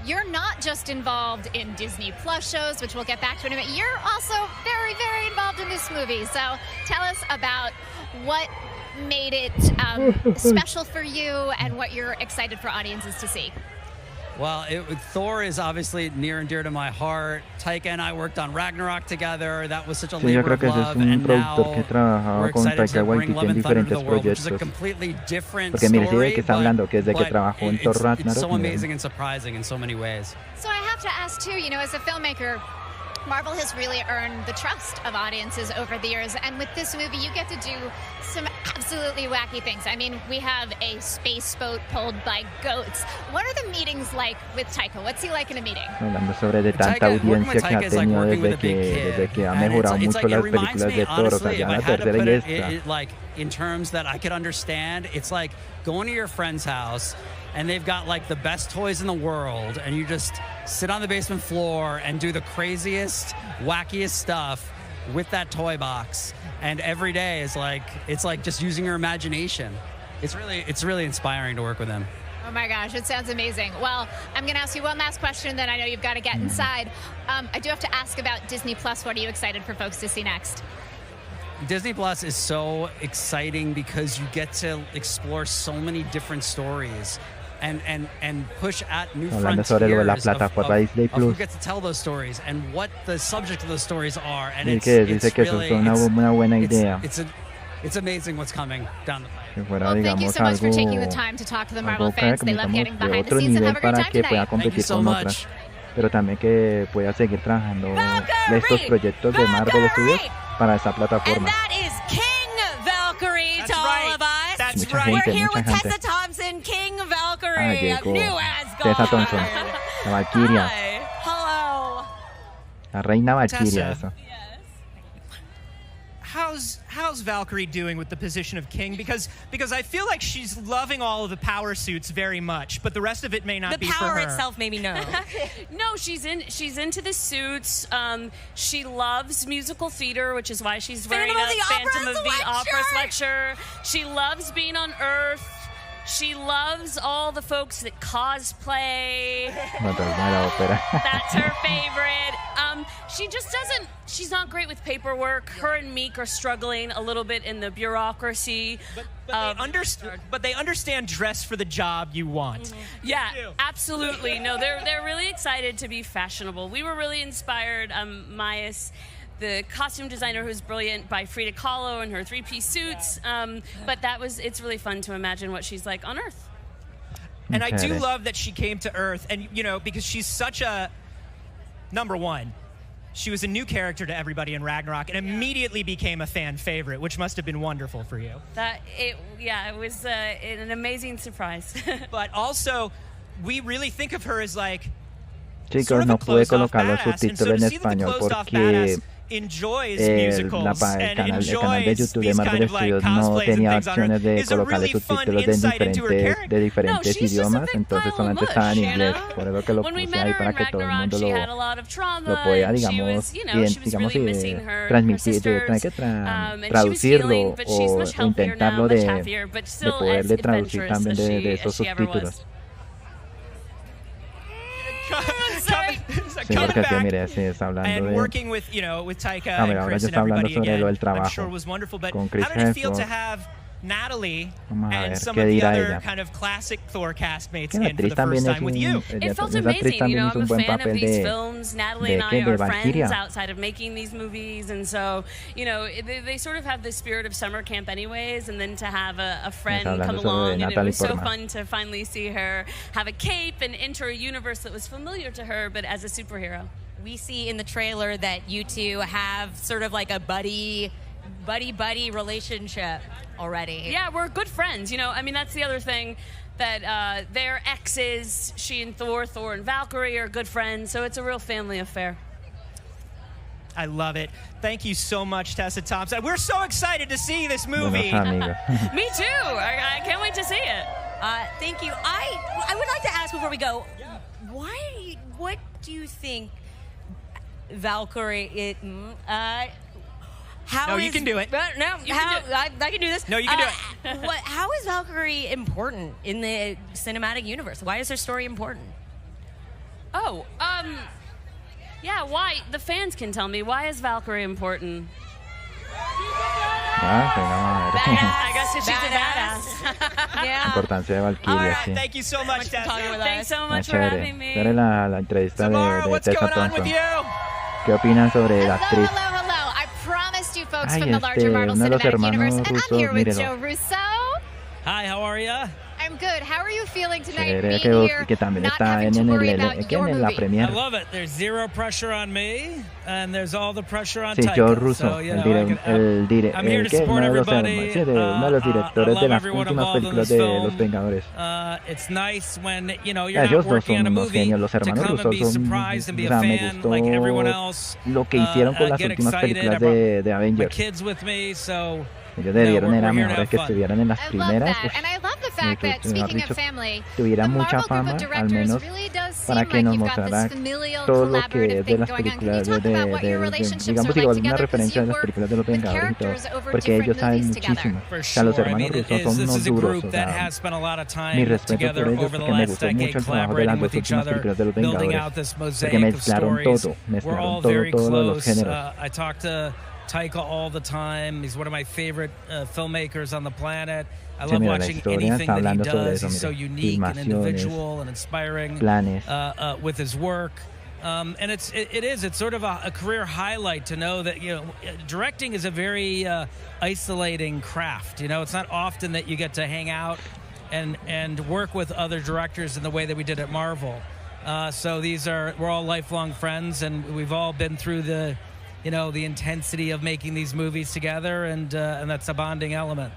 you're not just involved in Disney Plus shows, which we'll get back to in a minute. You're also very, very involved in this movie. So tell us about what made it special for you and what you're excited for audiences to see. Well, Thor is obviously near and dear to my heart. Taika and I worked on Ragnarok together. That was such a Sí, yo labor creo of que ese es love. un And productor now que trabajaba we're con excited Taika to bring Waititi Love en and Thunder to diferentes the world, which is a proyectos. completely different Porque mire, sí story, ve que está hablando que desde que but trabajó en Thor it's Ragnarok. so mira. amazing and surprising in so many ways. So I have to ask too, you know, as a filmmaker, Marvel has really earned the trust of audiences over the years, and with this movie you get to do some absolutely wacky things. I mean, we have a space boat pulled by goats. What are the meetings like with Taika? What's he like in a meeting? Hablando sobre de tanta Taika, working audiencia with que ha Taika is like tenido working with a big desde que ha And mejorado it's mucho like, it las reminds películas me, de Thor, o sea, honestly, ya if I la had to tercera put y it, esta. like in terms that I could understand, it's like going to your friend's house and they've got like the best toys in the world, and you just sit on the basement floor and do the craziest, wackiest stuff with that toy box. And every day is like, it's like just using your imagination. It's really inspiring to work with him. Oh my gosh, it sounds amazing. Well, I'm going to ask you one last question, then I know you've got to get inside. I do have to ask about Disney Plus. What are you excited for folks to see next? Disney Plus is so exciting because you get to explore so many different stories and push at new Hablando sobre lo de la frontiers of plataforma Disney who Plus. gets to tell those stories and what the subject of those stories are. And Y it's, que dice it's que eso really, es una buena idea. It's amazing what's coming down the pipe. Que fuera, Well, thank you digamos, so much for taking the algo, time to talk to the Marvel algo que fans. They love getting de behind the otro scenes and nivel have a great para time que pueda tonight. competir so con much. otras, pero también que pueda seguir trabajando de estos proyectos de Marvel Studios para esa plataforma. That is King Valkyrie to all of us. That's We're right. here with Mucha gente. Tessa Thompson, King Ah, Valkyrie, llegó new Asgard. Tessa Thompson, la Valkyria, Hi. Hello. la reina Valkyria, Tessa. eso. How's Valkyrie doing with the position of king? Because I feel like she's loving all of the power suits very much, but the rest of it may not The be for power her. itself, maybe no. No, she's into the suits. She loves musical theater, which is why she's wearing Phantom of a the Phantom Opera of the Opera sweatshirt. sweatshirt. She loves being on Earth. She loves all the folks that cosplay. Fantasma de la ópera. That's her favorite. She just doesn't. She's not great with paperwork. Her and Meek are struggling a little bit in the bureaucracy. But they understand dress for the job you want. Yeah, absolutely. No, they're really excited to be fashionable. We were really inspired. Myas, the costume designer, who's brilliant, by Frida Kahlo and her three-piece suits. But it's really fun to imagine what she's like on Earth. And I do Okay. love that she came to Earth, and because she's such a number one. She was a new character to everybody in Ragnarok and immediately became a fan favorite, which must have been wonderful for you. It was an amazing surprise. But also, we really think of her as like Chicos, sort of no a pude closed-off colocar los badass, and so subtítulos to en see that the español closed-off porque badass enjoys musicals el and canal de enjoys YouTube de these Marvel kind of like Studios no cosplays and tenía things on her opciones de is a colocarle really fun subtítulos insight into her de diferentes she's just a idiomas, big entonces pile of solamente mush, estaba en you inglés, know? por eso que lo When we puse met ahí her para in que todo el Ragnarok, mundo she had a lot of trauma, lo pueda, and she digamos, was, she was really missing her transmitir, tener que and she was traducirlo healing, but she's o much healthier now, intentarlo much happier, but de still as poderle traducir adventurous también as de esos she ever subtítulos. was. Sí, porque aquí, mire, sí, está hablando and de... working with Taika A ver, and ahora Chris ya and está hablando everybody sobre again, lo del I'm trabajo sure was wonderful. But con Chris how did it feel to Hemsworth. have Natalie Vamos a and ver, some ¿qué of the dirá other ella? kind of classic Thor castmates Que in la for actriz the también first es time with un... you? It felt esa actriz amazing, también I'm hizo a un buen fan of papel these de... films. Natalie ¿De and qué? I ¿De are Valkyria? friends outside of making these movies, and so, they sort of have the spirit of summer camp anyways, and then to have a friend hablando come sobre along, and it Natalie was so Portman. fun to finally see her have a cape and enter a universe that was familiar to her, but as a superhero. We see in the trailer that you two have sort of like a buddy relationship already. Yeah, we're good friends. That's the other thing, that they're exes. She and Thor and Valkyrie are good friends, so it's a real family affair. I love it. Thank you so much, Tessa Thompson. We're so excited to see this movie. Me too. I can't wait to see it. Thank you. I would like to ask before we go, what do you think Valkyrie No, you can do it. I can do this. No, you can do it. How is Valkyrie important in the cinematic universe? Why is her story important? Oh, yeah, why? The fans can tell me. Why is Valkyrie important? I guess she's a badass. Yeah. Importancia de Valkyria, sí. Thank you so much, Tessa. Thanks so much for Chévere. having me. Dale la entrevista de Tessa Thompson. You? ¿Qué opinan sobre la actriz? Hello. I promised you folks Ay, from the larger Marvel uno de los Cinematic hermanos Universe, and I'm rusos, here with mírelo. Joe Russo. Hi, how are ya? I'm good. How are you feeling tonight? Chévere Being here, que también not está having to en worry about your la movie. premier. I love it. There's zero pressure on me, and there's all the pressure on Sí, Taika. Joe Russo, So, you know, I'm here to support everybody. uno de los directores de las últimas películas de Los Vengadores. It's nice when, you know, you're Ellos not dos working on son a unos movie genios, los to hermanos come and be rusos son, surprised and be o a sea, me fan gustó like everyone else. lo que hicieron con las Get últimas excited. películas I brought de my Avengers. kids with me, so Ellos debieron we're era here to mejor have que fun. estuvieran en las I love primeras. that, and I love the fact that, mejor speaking dicho, of family, tuviera the mucha Marvel fama, group of al directors menos really does seem para que like nos you've got mostrara this familial, todo lo que collaborative de thing las going on. Can you películas talk about what your relationships digamos are like igual una together? Because referencia you a las work películas de los with Vengadores y todo, characters over porque different ellos saben movies together. muchísimo. For O sea, los sure. I hermanos mean, rusos son this unos is a duros, group o that sea, has spent a lot of mi time respeto together por ellos over the porque me last gustó decade, mucho el trabajo de collaborating las with dos each últimas other, películas de los building Vengadores, out this porque mosaic of mezclaron stories. todo, We're all mezclaron very todos los close. géneros. I talk to Taika all the time. He's one of my favorite filmmakers on the planet. I Sí, love mira, la watching historia anything está that he hablando sobre does. eso, He's so mira, unique and filmaciones, individual and inspiring planes. with his work. And it's sort of a career highlight to know that, you know, directing is a very isolating craft. You know, it's not often that you get to hang out and work with other directors in the way that we did at Marvel. So we're all lifelong friends, and we've all been through the intensity of making these movies together, and that's a bonding element.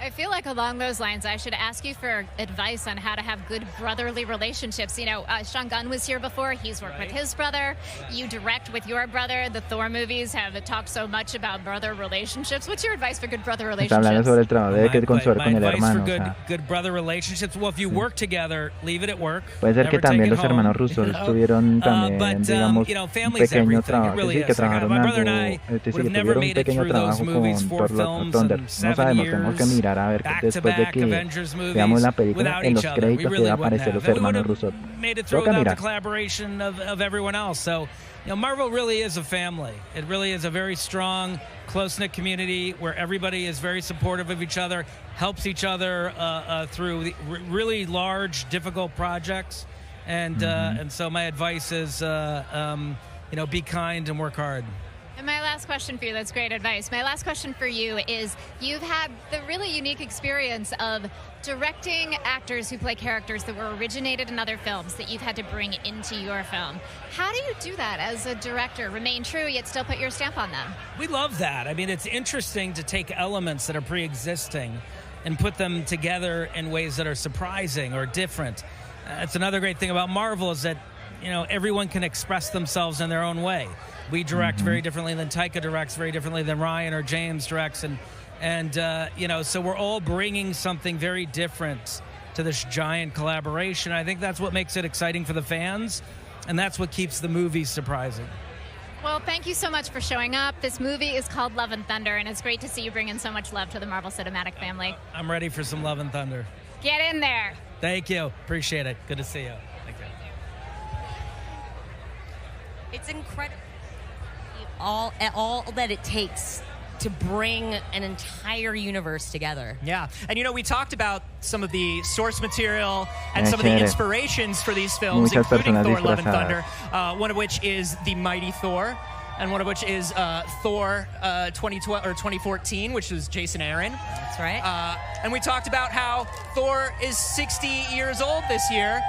I feel like along those lines, I should ask you for advice on how to have good brotherly relationships. You know, Sean Gunn was here before. He's worked with his brother. You direct with your brother. The Thor movies have talked so much about brother relationships. What's your advice for good brother Está hablando relationships? sobre el trabajo de con el My advice hermano. for O sea, good brother relationships. Well, if you work together, leave it at work. puede ser que Never take también it los home, hermanos rusos you know? tuvieron también, But, digamos, you know, un family's pequeño everything. It trabajo, really sí, que is. Like, trabajaron my algo, brother and I es decir, would que have never tuvieron un made it pequeño through those trabajo movies, con 4 Thor Love films Thunder. and No 7 sabemos, tenemos que years, mirar a ver después de back-to-back que Avengers movies veamos la película without en los each other. We créditos que really va a wouldn't aparecer have. los And we would hermanos have rusos. made it through Toca without the mirar. collaboration of everyone else. So, you know, Marvel really is a family. It really is a very strong, close-knit community where everybody is very supportive of each other, helps each other through really large, difficult projects. And so my advice is, you know, be kind and work hard. And my last question for you, that's great advice. My last question for you is, you've had the really unique experience of directing actors who play characters that were originated in other films that you've had to bring into your film. How do you do that as a director? Remain true, yet still put your stamp on them? We love that. I mean, it's interesting to take elements that are pre-existing and put them together in ways that are surprising or different. That's another great thing about Marvel is that, you know, everyone can express themselves in their own way. We direct very differently than Taika directs, very differently than Ryan or James directs, and you know, so we're all bringing something very different to this giant collaboration. I think that's what makes it exciting for the fans, and that's what keeps the movies surprising. Well, thank you so much for showing up. This movie is called Love and Thunder, and it's great to see you bring in so much love to the Marvel Cinematic family. I'm ready for some Love and Thunder. Get in there. Thank you. Appreciate it. Good to see you. Thank you. It's incredible. All that it takes to bring an entire universe together. Yeah, and you know, we talked about some of the source material and some of the inspirations for these films, Muchas including personas Thor: Love and disfrazadas. Thunder, one of which is the Mighty Thor, and one of which is Thor 2012 or 2014, which was Jason Aaron. That's right. And we talked about how Thor is 60 years old this year,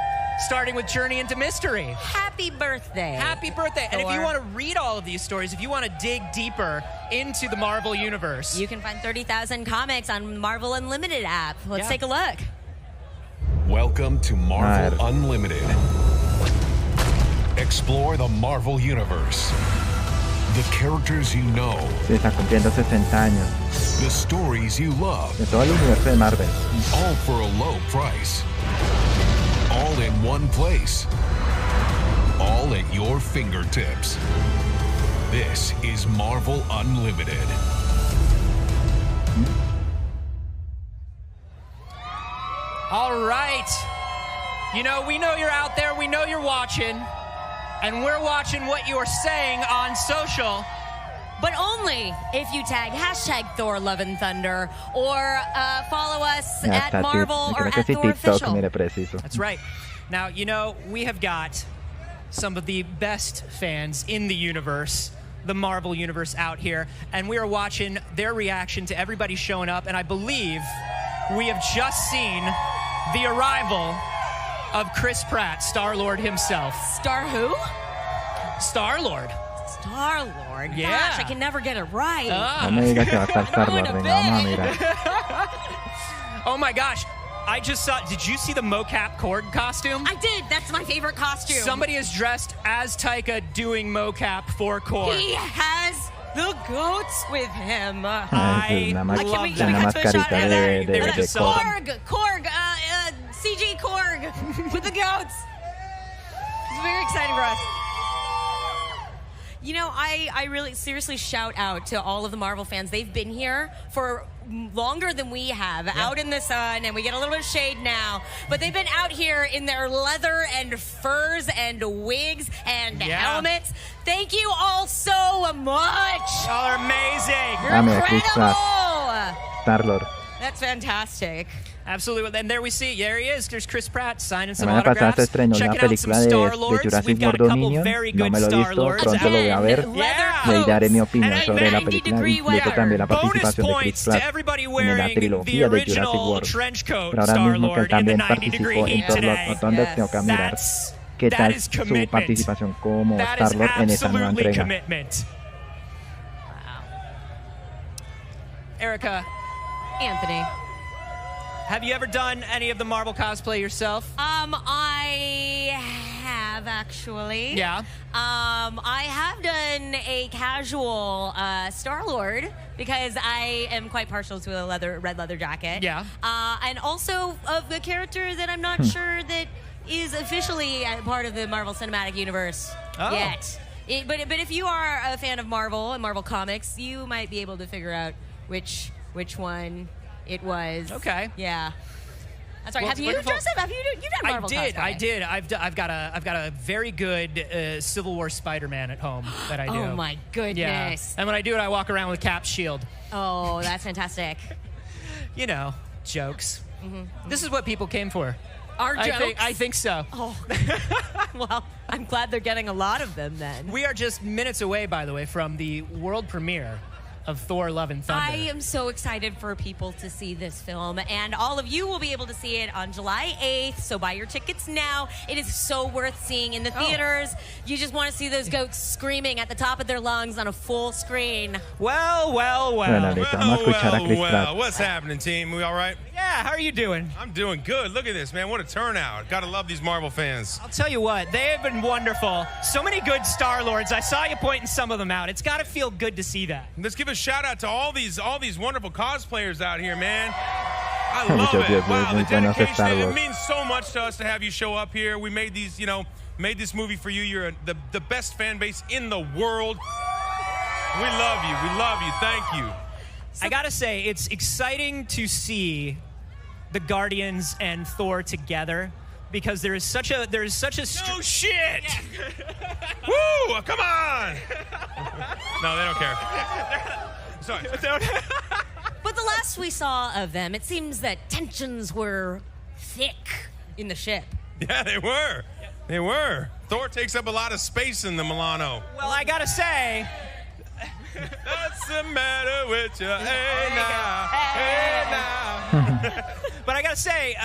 starting with Journey into Mystery. Happy birthday. Happy birthday. Thor. And if you want to read all of these stories, if you want to dig deeper into the Marvel Universe, you can find 30,000 comics on Marvel Unlimited app. Let's take a look. Welcome to Marvel Unlimited. Explore the Marvel Universe. The characters you know. Sí, está cumpliendo 60 años. The stories you love. De todo el universo de Marvel. All for a low price. All in one place. All at your fingertips. This is Marvel Unlimited. All right. You know, we know you're out there. We know you're watching. And we're watching what you're saying on social. But only if you tag hashtag Thor Love and Thunder or follow us at Marvel or at Thor Official. That's right. Now, you know, we have got some of the best fans in the universe, the Marvel universe out here, and we are watching their reaction to everybody showing up, and I believe we have just seen the arrival of Chris Pratt, Star-Lord himself. Star who? Star-Lord. Star-Lord? Yeah. Gosh, I can never get it right. No me digas que va a estar Star-Lord. Venga, vamos a mirar. Oh my gosh. I just saw, did you see the mocap Korg costume? I did. That's my favorite costume. Somebody is dressed as Taika doing mocap for Korg. He has the goats with him. I love can that. we cut to a shot of de Korg, CG Korg with the goats. It's very exciting for us. You know, I really seriously shout out to all of the Marvel fans. They've been here for longer than we have, out in the sun, and we get a little bit of shade now. But they've been out here in their leather and furs and wigs and helmets. Thank you all so much. Y'all are amazing. You're incredible. Star-Lord. That's fantastic. Absolutely. And there we see, there he is. There's Chris Pratt signing some La semana pasada se autographs. estrenó la Checking out some película de Star-Lords. Jurassic We've got World a couple Dominion. very No good me lo he visto, Star-Lords. pronto lo voy a ver. Le daré mi opinión And sobre la a película, 90-degree incluso también la bonus participación de points Chris to Pratt everybody en la wearing the trilogía de Jurassic original World. trench coat Pero ahora mismo que él Star-Lord in the también 90-degree participó en heat Thor Love today. and Thunder, tengo que mirar qué That tal is su commitment. participación como That is Star-Lord en esta nueva absolutely entrega. commitment. Erica. Anthony. Have you ever done any of the Marvel cosplay yourself? I have actually. Yeah. I have done a casual Star-Lord because I am quite partial to a red leather jacket. Yeah. And also of the character that I'm not sure that is officially part of the Marvel Cinematic Universe yet. But if you are a fan of Marvel and Marvel Comics, you might be able to figure out which one it was. Okay. Yeah. That's right. Well, Have you, Joseph? Have you've done Marvel cosplay? I did. I've got a very good Civil War Spider-Man at home that I do. Oh my goodness. Yeah. And when I do it, I walk around with Cap's shield. Oh, that's fantastic. You know, jokes. Mm-hmm. This is what people came for. Our jokes? I think so. Oh. Well, I'm glad they're getting a lot of them then. We are just minutes away, by the way, from the world premiere of Thor Love and Thunder. I am so excited for people to see this film, and all of you will be able to see it on July 8th, so buy your tickets now. It is so worth seeing in the theaters. You just want to see those goats screaming at the top of their lungs on a full screen. Well. What's happening, team? We all right? Yeah, how are you doing? I'm doing good. Look at this, man. What a turnout. Gotta love these Marvel fans. I'll tell you what, they have been wonderful. So many good Star-Lords. I saw you pointing some of them out. It's got to feel good to see that. Let's give a shout out to all these wonderful cosplayers out here, man. I love it. Wow, the dedication. It means so much to us to have you show up here. We made these, made this movie for you. You're the best fan base in the world. We love you. We love you. Thank you. I gotta say, it's exciting to see the Guardians and Thor together because there is such a no shit. Woo! Come on. No, they don't care. Sorry. But the last we saw of them, it seems that tensions were thick in the ship. Yeah, they were. They were. Thor takes up a lot of space in the Milano. Well, I gotta say, what's the matter with you? Hey now. But I gotta say,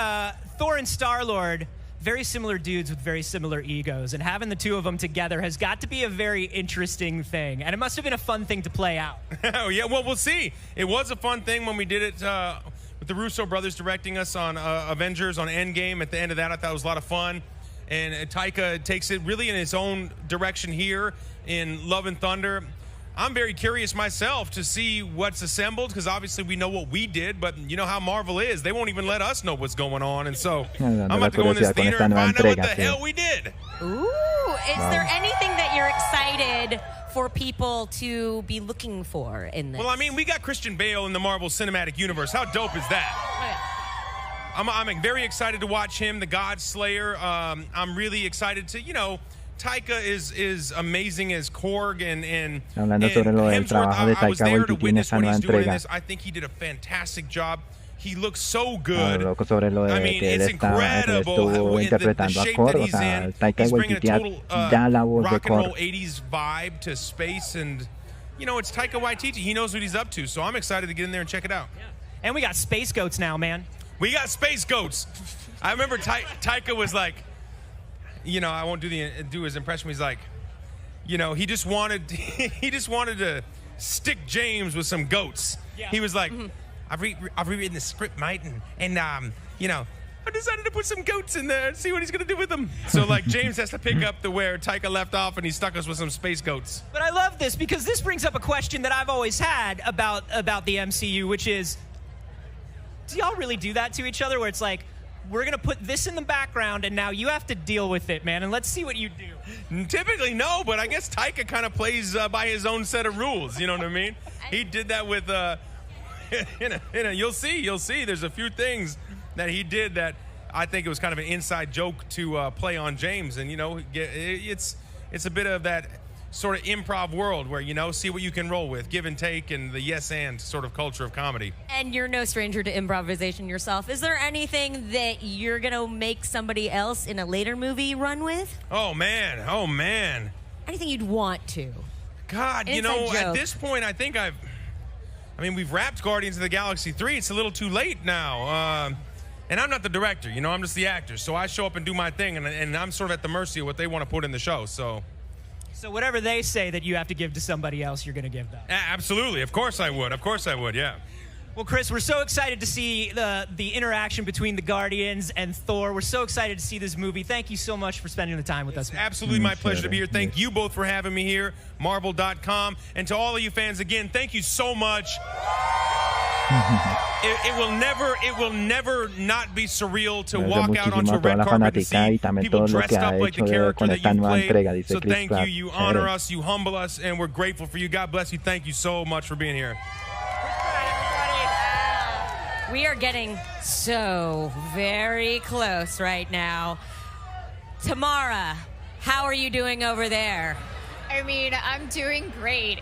Thor and Star-Lord, very similar dudes with very similar egos, and having the two of them together has got to be a very interesting thing, and it must have been a fun thing to play out. Oh yeah, well, we'll see. It was a fun thing when we did it with the Russo brothers directing us on Avengers on Endgame. At the end of that, I thought it was a lot of fun, and Taika takes it really in his own direction here in Love and Thunder. I'm very curious myself to see what's assembled, because obviously we know what we did, but you know how Marvel is. They won't even let us know what's going on. And so I'm about to go in this theater and find out what the hell we did. Ooh, is there anything that you're excited for people to be looking for in this? Well, I mean, we got Christian Bale in the Marvel Cinematic Universe. How dope is that? I'm very excited to watch him, the God Slayer. I'm really excited to, Taika is amazing as Korg and Hablando sobre lo del trabajo de Taika Waititi en esa nueva entrega. I think he did a fantastic job. He looks so good. Loco sobre lo de que él estuvo interpretando a Korg, o sea, Taika Waititi da la voz de Korg. 80s vibe to space, and it's Taika Waititi. He knows what he's up to, so I'm excited to get in there and check it out. Yeah. And we got space goats now, man. We got space goats. I remember Taika was like, I won't do his impression. He's like, he just wanted to stick James with some goats. Yeah. He was like, I've rewritten the script, mate, and I decided to put some goats in there and see what he's gonna do with them. So like James has to pick up where Taika left off, and he stuck us with some space goats. But I love this because this brings up a question that I've always had about the MCU, which is, do y'all really do that to each other? Where it's like, we're going to put this in the background, and now you have to deal with it, man, and let's see what you do. Typically, no, but I guess Taika kind of plays by his own set of rules, you know what I mean? He did that with, you'll see. There's a few things that he did that I think it was kind of an inside joke to play on James, and, it's a bit of that sort of improv world where, see what you can roll with, give and take, and the yes and sort of culture of comedy. And you're no stranger to improvisation yourself. Is there anything that you're going to make somebody else in a later movie run with? Oh, man. Anything you'd want to? God, at this point, I think we've wrapped Guardians of the Galaxy 3. It's a little too late now. And I'm not the director, I'm just the actor. So I show up and do my thing, and I'm sort of at the mercy of what they want to put in the show, So whatever they say that you have to give to somebody else, you're going to give them. Absolutely. Of course I would, yeah. Well, Chris, we're so excited to see the interaction between the Guardians and Thor. We're so excited to see this movie. Thank you so much for spending the time with us. Absolutely my pleasure to be here. Thank you both for having me here, Marvel.com. And to all of you fans, again, thank you so much. It will never not be surreal to walk out onto a red carpet and see people dressed up like the character that you played. So thank you. You honor us, you humble us, and we're grateful for you. God bless you. Thank you so much for being here. We are getting so very close right now. Tamara, how are you doing over there? I mean, I'm doing great.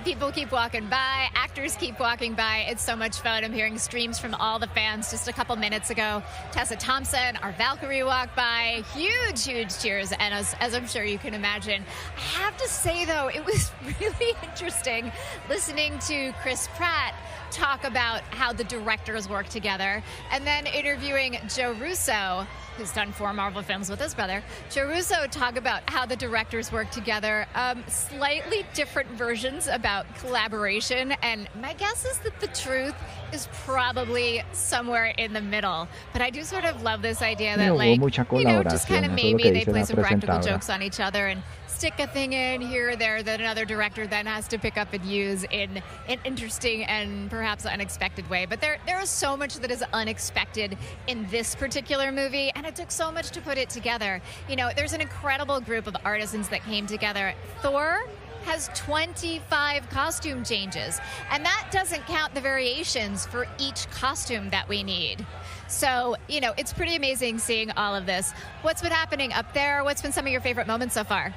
People keep walking by, actors keep walking by. It's so much fun. I'm hearing streams from all the fans. Just a couple minutes ago, Tessa Thompson, our Valkyrie, walked by. Huge cheers, and as I'm sure you can imagine. I have to say, though, it was really interesting listening to Chris Pratt talk about how the directors work together, and then interviewing Joe Russo, who's done 4 Marvel films with his brother. Joe Russo talk about how the directors work together. Slightly different versions about collaboration, and my guess is that the truth is probably somewhere in the middle. But I do sort of love this idea that, just kind of maybe they play some practical jokes on each other and stick a thing in here or there that another director then has to pick up and use in an interesting and perhaps unexpected way. But there is so much that is unexpected in this particular movie, and it took so much to put it together. There's an incredible group of artisans that came together. Thor has 25 costume changes, and that doesn't count the variations for each costume that we need. So, it's pretty amazing seeing all of this. What's been happening up there? What's been some of your favorite moments so far?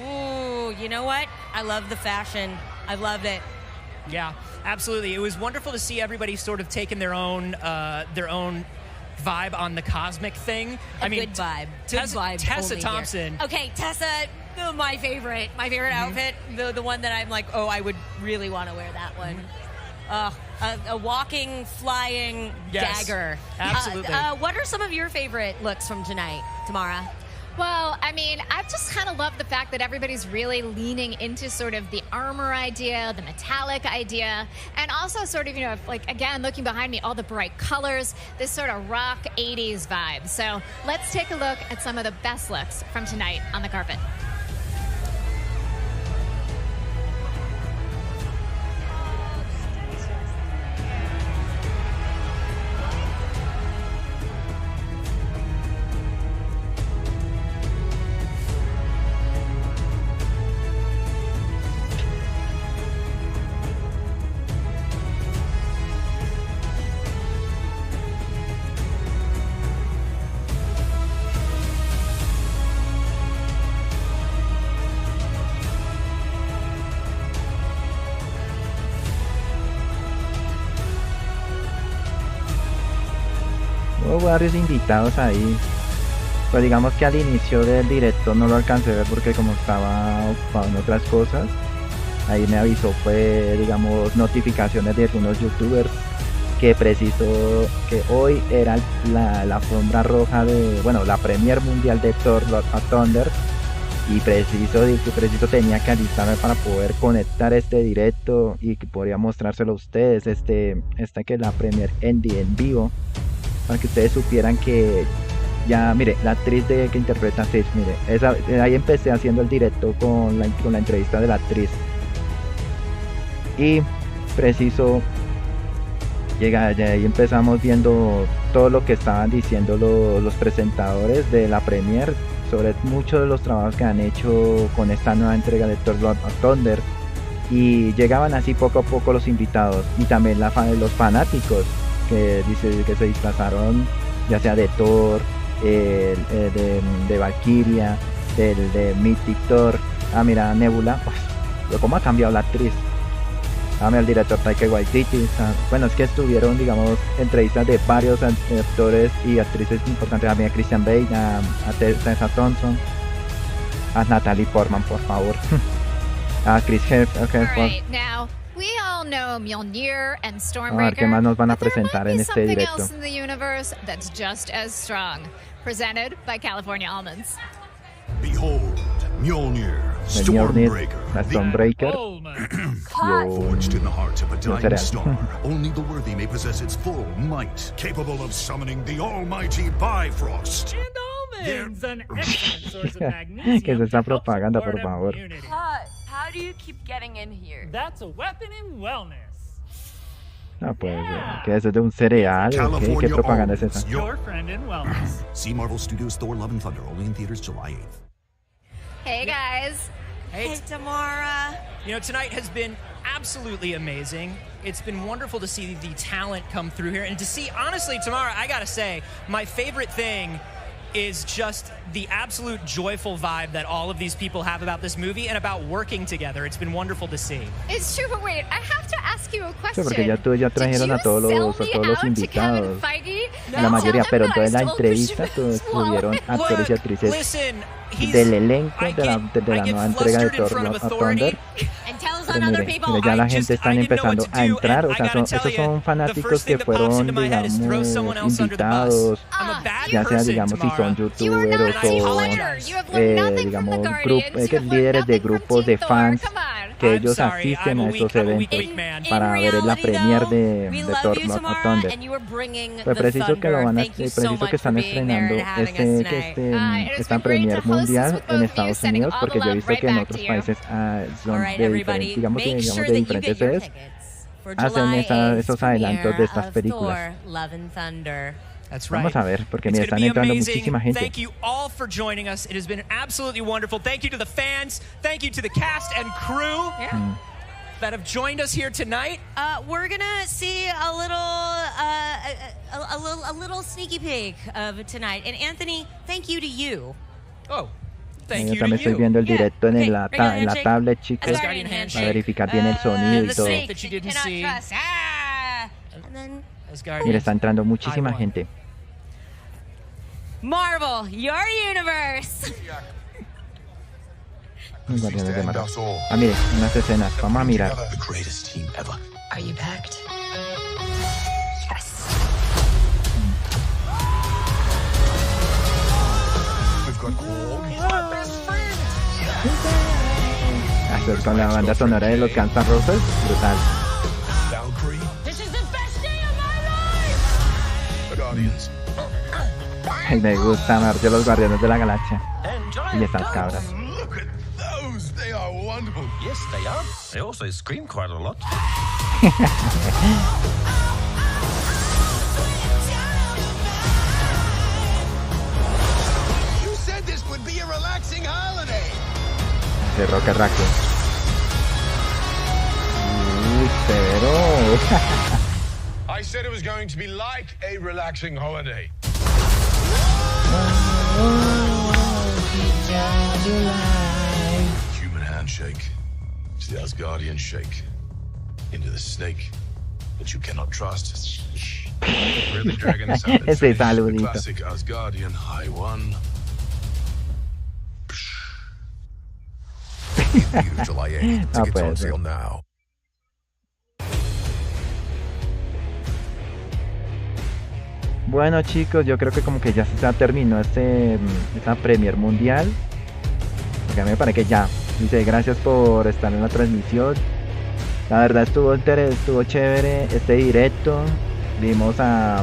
Ooh, you know what? I love the fashion. I loved it. Yeah, absolutely. It was wonderful to see everybody sort of taking their own vibe on the cosmic thing. Good vibe. Tessa Thompson. Here. Okay, Tessa, my favorite outfit, the one that I'm like, I would really want to wear that one. A walking, flying dagger. Absolutely. What are some of your favorite looks from tonight, Tamara? Well, I mean, I've just kind of loved the fact that everybody's really leaning into sort of the armor idea, the metallic idea, and also sort of, again, looking behind me, all the bright colors, this sort of rock 80s vibe. So let's take a look at some of the best looks from tonight on the carpet. Hubo varios invitados ahí. Pues digamos que al inicio del directo no lo alcancé a ver porque como estaba ocupado en otras cosas. Ahí me avisó, fue, digamos, notificaciones de algunos youtubers que preciso que hoy era la alfombra roja de, bueno, la premier mundial de Thor Love and Thunder. Y preciso tenía que alistarme para poder conectar este directo y que podría mostrárselo a ustedes, que es la premier en vivo, para que ustedes supieran que ya, mire, la actriz que interpreta a Sif, mire, ahí empecé haciendo el directo con la entrevista de la actriz. Y preciso, ya ahí empezamos viendo todo lo que estaban diciendo los presentadores de la premier sobre muchos de los trabajos que han hecho con esta nueva entrega de Thor Love and Thunder, y llegaban así poco a poco los invitados y también los fanáticos que se disfrazaron ya sea de Thor, de Valkyria, de Mythic Thor. Mira, Nebula, pues, cómo ha cambiado la actriz. Mira, el director Taika Waititi. Bueno, es que estuvieron, digamos, entrevistas de varios actores y actrices importantes. A Christian Bale, a Tessa Thompson, a Natalie Portman, por favor. A Chris Hemsworth. A ver qué más nos van a presentar en este directo. Behold, Mjolnir, Stormbreaker. Forged in the heart of a dying star, only the worthy may possess its full might, capable of summoning the almighty Bifrost. And almonds, an excellent source of magnesium. ¿Qué es esta propaganda, por favor? How do you keep getting in here? That's a weapon in wellness. Pues, ¿qué es de un cereal? ¿Qué propaganda es esa? Your friend in wellness. See Marvel Studios' Thor: Love and Thunder, only in theaters July 8th. Hey guys. Hey Tamara. You know, tonight has been absolutely amazing. It's been wonderful to see the talent come through here, and to see, honestly, Tamara, I gotta say, my favorite thing is just the absolute joyful vibe that all of these people have about this movie and about working together. It's been wonderful to see. It's true, but wait, I have to ask you a question. Sí, porque ya trajeron a todos los invitados, la mayoría, pero en toda la entrevista tuvieron actores y actrices del elenco de la nueva entrega de Thor Love and Thunder. Mire, ya la gente está empezando a entrar, o sea, esos son fanáticos que fueron, digamos, invitados, ya sea, digamos, si son youtubers o digamos, líderes de grupos de fans, que ellos asisten a estos eventos para ver la premier de Thor Love and Thunder. Pues preciso que están estrenando esta premier mundial en Estados Unidos, porque yo he visto que en otros países son de diferentes, digamos de diferentes sedes, hacen esos adelantos de estas películas. That's right. Vamos a ver, porque me están entrando muchísima gente. Thank you all for joining us. It has been absolutely wonderful. Thank you to the fans. Thank you to the cast and crew that have joined us here tonight. We're gonna see a little sneaky peek of tonight. And Anthony, thank you to you. Oh. Yo también estoy viendo el directo en la tablet, chicos, para verificar bien el sonido y todo. Mira, está entrando muchísima gente. Marvel, your universe. Mire, unas escenas. Vamos a mirar. Are you packed? Yes. We've got Hacer con la banda sonora de los Guns N' Roses, brutal. Ay, me gusta Marcio, los Guardianes de la Galaxia. Y estas cabras. They are wonderful. Yes, they are. They also scream quite a lot. You said this would be a relaxing holiday. De Roque Raque. Uy, severo. I said it was going to be like a relaxing holiday. Human handshake to the Asgardian shake into the snake that you cannot trust. Really dragging this out. Ese The saludito. classic Asgardian high one. Debut July 8th. No Tickets puede on ser. sale now. Bueno chicos, yo creo que como que ya se terminó esta premier mundial. Porque a mí me parece que ya. Dice, gracias por estar en la transmisión. La verdad estuvo chévere este directo. Vimos a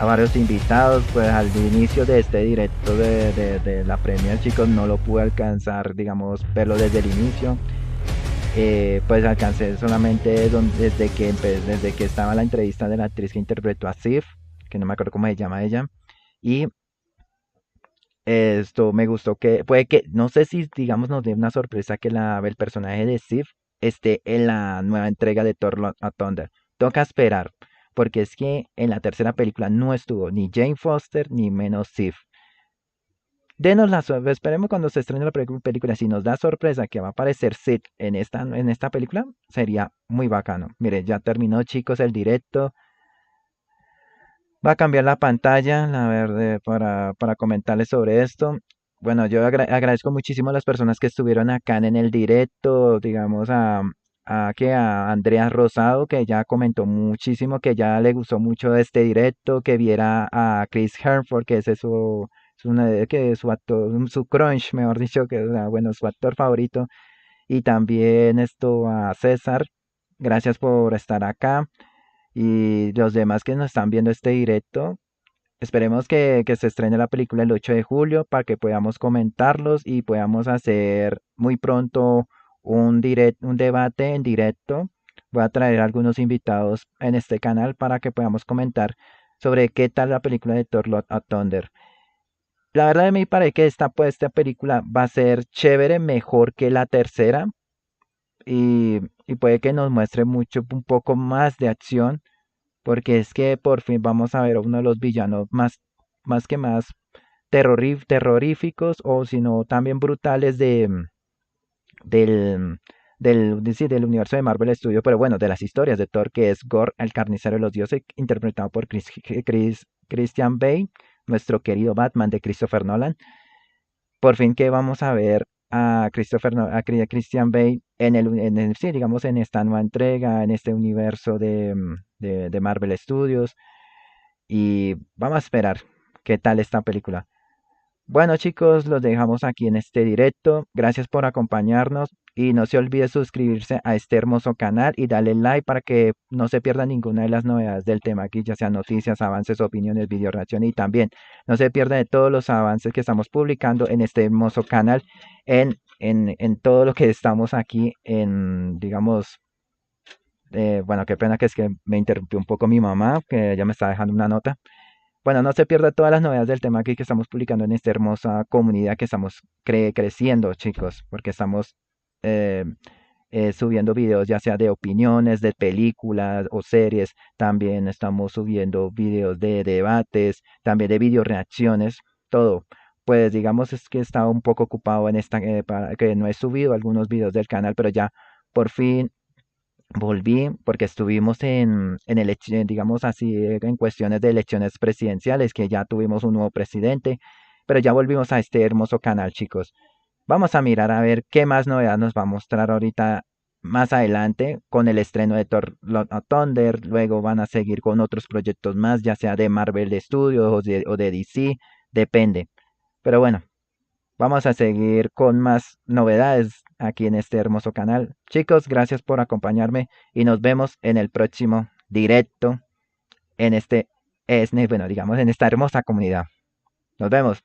varios invitados. Pues al inicio de este directo de la premier, chicos, no lo pude alcanzar, digamos, verlo desde el inicio. Pues alcancé solamente desde que estaba la entrevista de la actriz que interpretó a Sif, que no me acuerdo cómo se llama ella. Y esto me gustó, que puede que, no sé si digamos nos dé una sorpresa que el personaje de Sif esté en la nueva entrega de Thor Love and Thunder. Toca esperar, porque es que en la tercera película no estuvo ni Jane Foster ni menos Sif. Denos la sorpresa, esperemos cuando se estrene la película, si nos da sorpresa que va a aparecer Sid en esta película, sería muy bacano. Mire, ya terminó chicos el directo. Va a cambiar la pantalla, la verdad, para comentarles sobre esto. Bueno, yo agradezco muchísimo a las personas que estuvieron acá en el directo, digamos a Andrea Rosado, que ya comentó muchísimo, que ya le gustó mucho este directo, que viera a Chris Hemsworth, que ese es su actor, su crunch, mejor dicho, que bueno, su actor favorito. Y también a César, gracias por estar acá. Y los demás que nos están viendo este directo, esperemos que se estrene la película el 8 de julio para que podamos comentarlos y podamos hacer muy pronto un debate en directo. Voy a traer algunos invitados en este canal para que podamos comentar sobre qué tal la película de Thor Love and Thunder. La verdad me parece que esta película va a ser chévere, mejor que la tercera. Y puede que nos muestre un poco más de acción, porque es que por fin vamos a ver a uno de los villanos más terroríficos, o sino también brutales del universo de Marvel Studios, pero bueno, de las historias de Thor, que es Gore, el carnicero de los dioses, interpretado por Christian Bale, nuestro querido Batman de Christopher Nolan. Por fin que vamos a ver a Christian Bale digamos en esta nueva entrega, en este universo de Marvel Studios, y vamos a esperar qué tal esta película. Bueno chicos, los dejamos aquí en este directo. Gracias por acompañarnos y no se olvide suscribirse a este hermoso canal y darle like para que no se pierda ninguna de las novedades del tema aquí, ya sean noticias, avances, opiniones, video reacción, y también no se pierda de todos los avances que estamos publicando en este hermoso canal, en todo lo que estamos aquí digamos, bueno, qué pena que es que me interrumpió un poco mi mamá, que ya me está dejando una nota. Bueno, no se pierda todas las novedades del tema aquí que estamos publicando en esta hermosa comunidad que estamos creciendo, chicos, porque estamos subiendo videos ya sea de opiniones, de películas o series. También estamos subiendo videos de debates, también de video reacciones, todo. Pues digamos es que he estado un poco ocupado en para que no he subido algunos videos del canal, pero ya por fin volví, porque estuvimos digamos así, en cuestiones de elecciones presidenciales, que ya tuvimos un nuevo presidente, pero ya volvimos a este hermoso canal, chicos. Vamos a mirar a ver qué más novedad nos va a mostrar ahorita más adelante con el estreno de Thor Love and Thunder. Luego van a seguir con otros proyectos más, ya sea de Marvel Studios o de DC, depende. Pero bueno, vamos a seguir con más novedades aquí en este hermoso canal. Chicos, gracias por acompañarme y nos vemos en el próximo directo en bueno, digamos en esta hermosa comunidad. Nos vemos.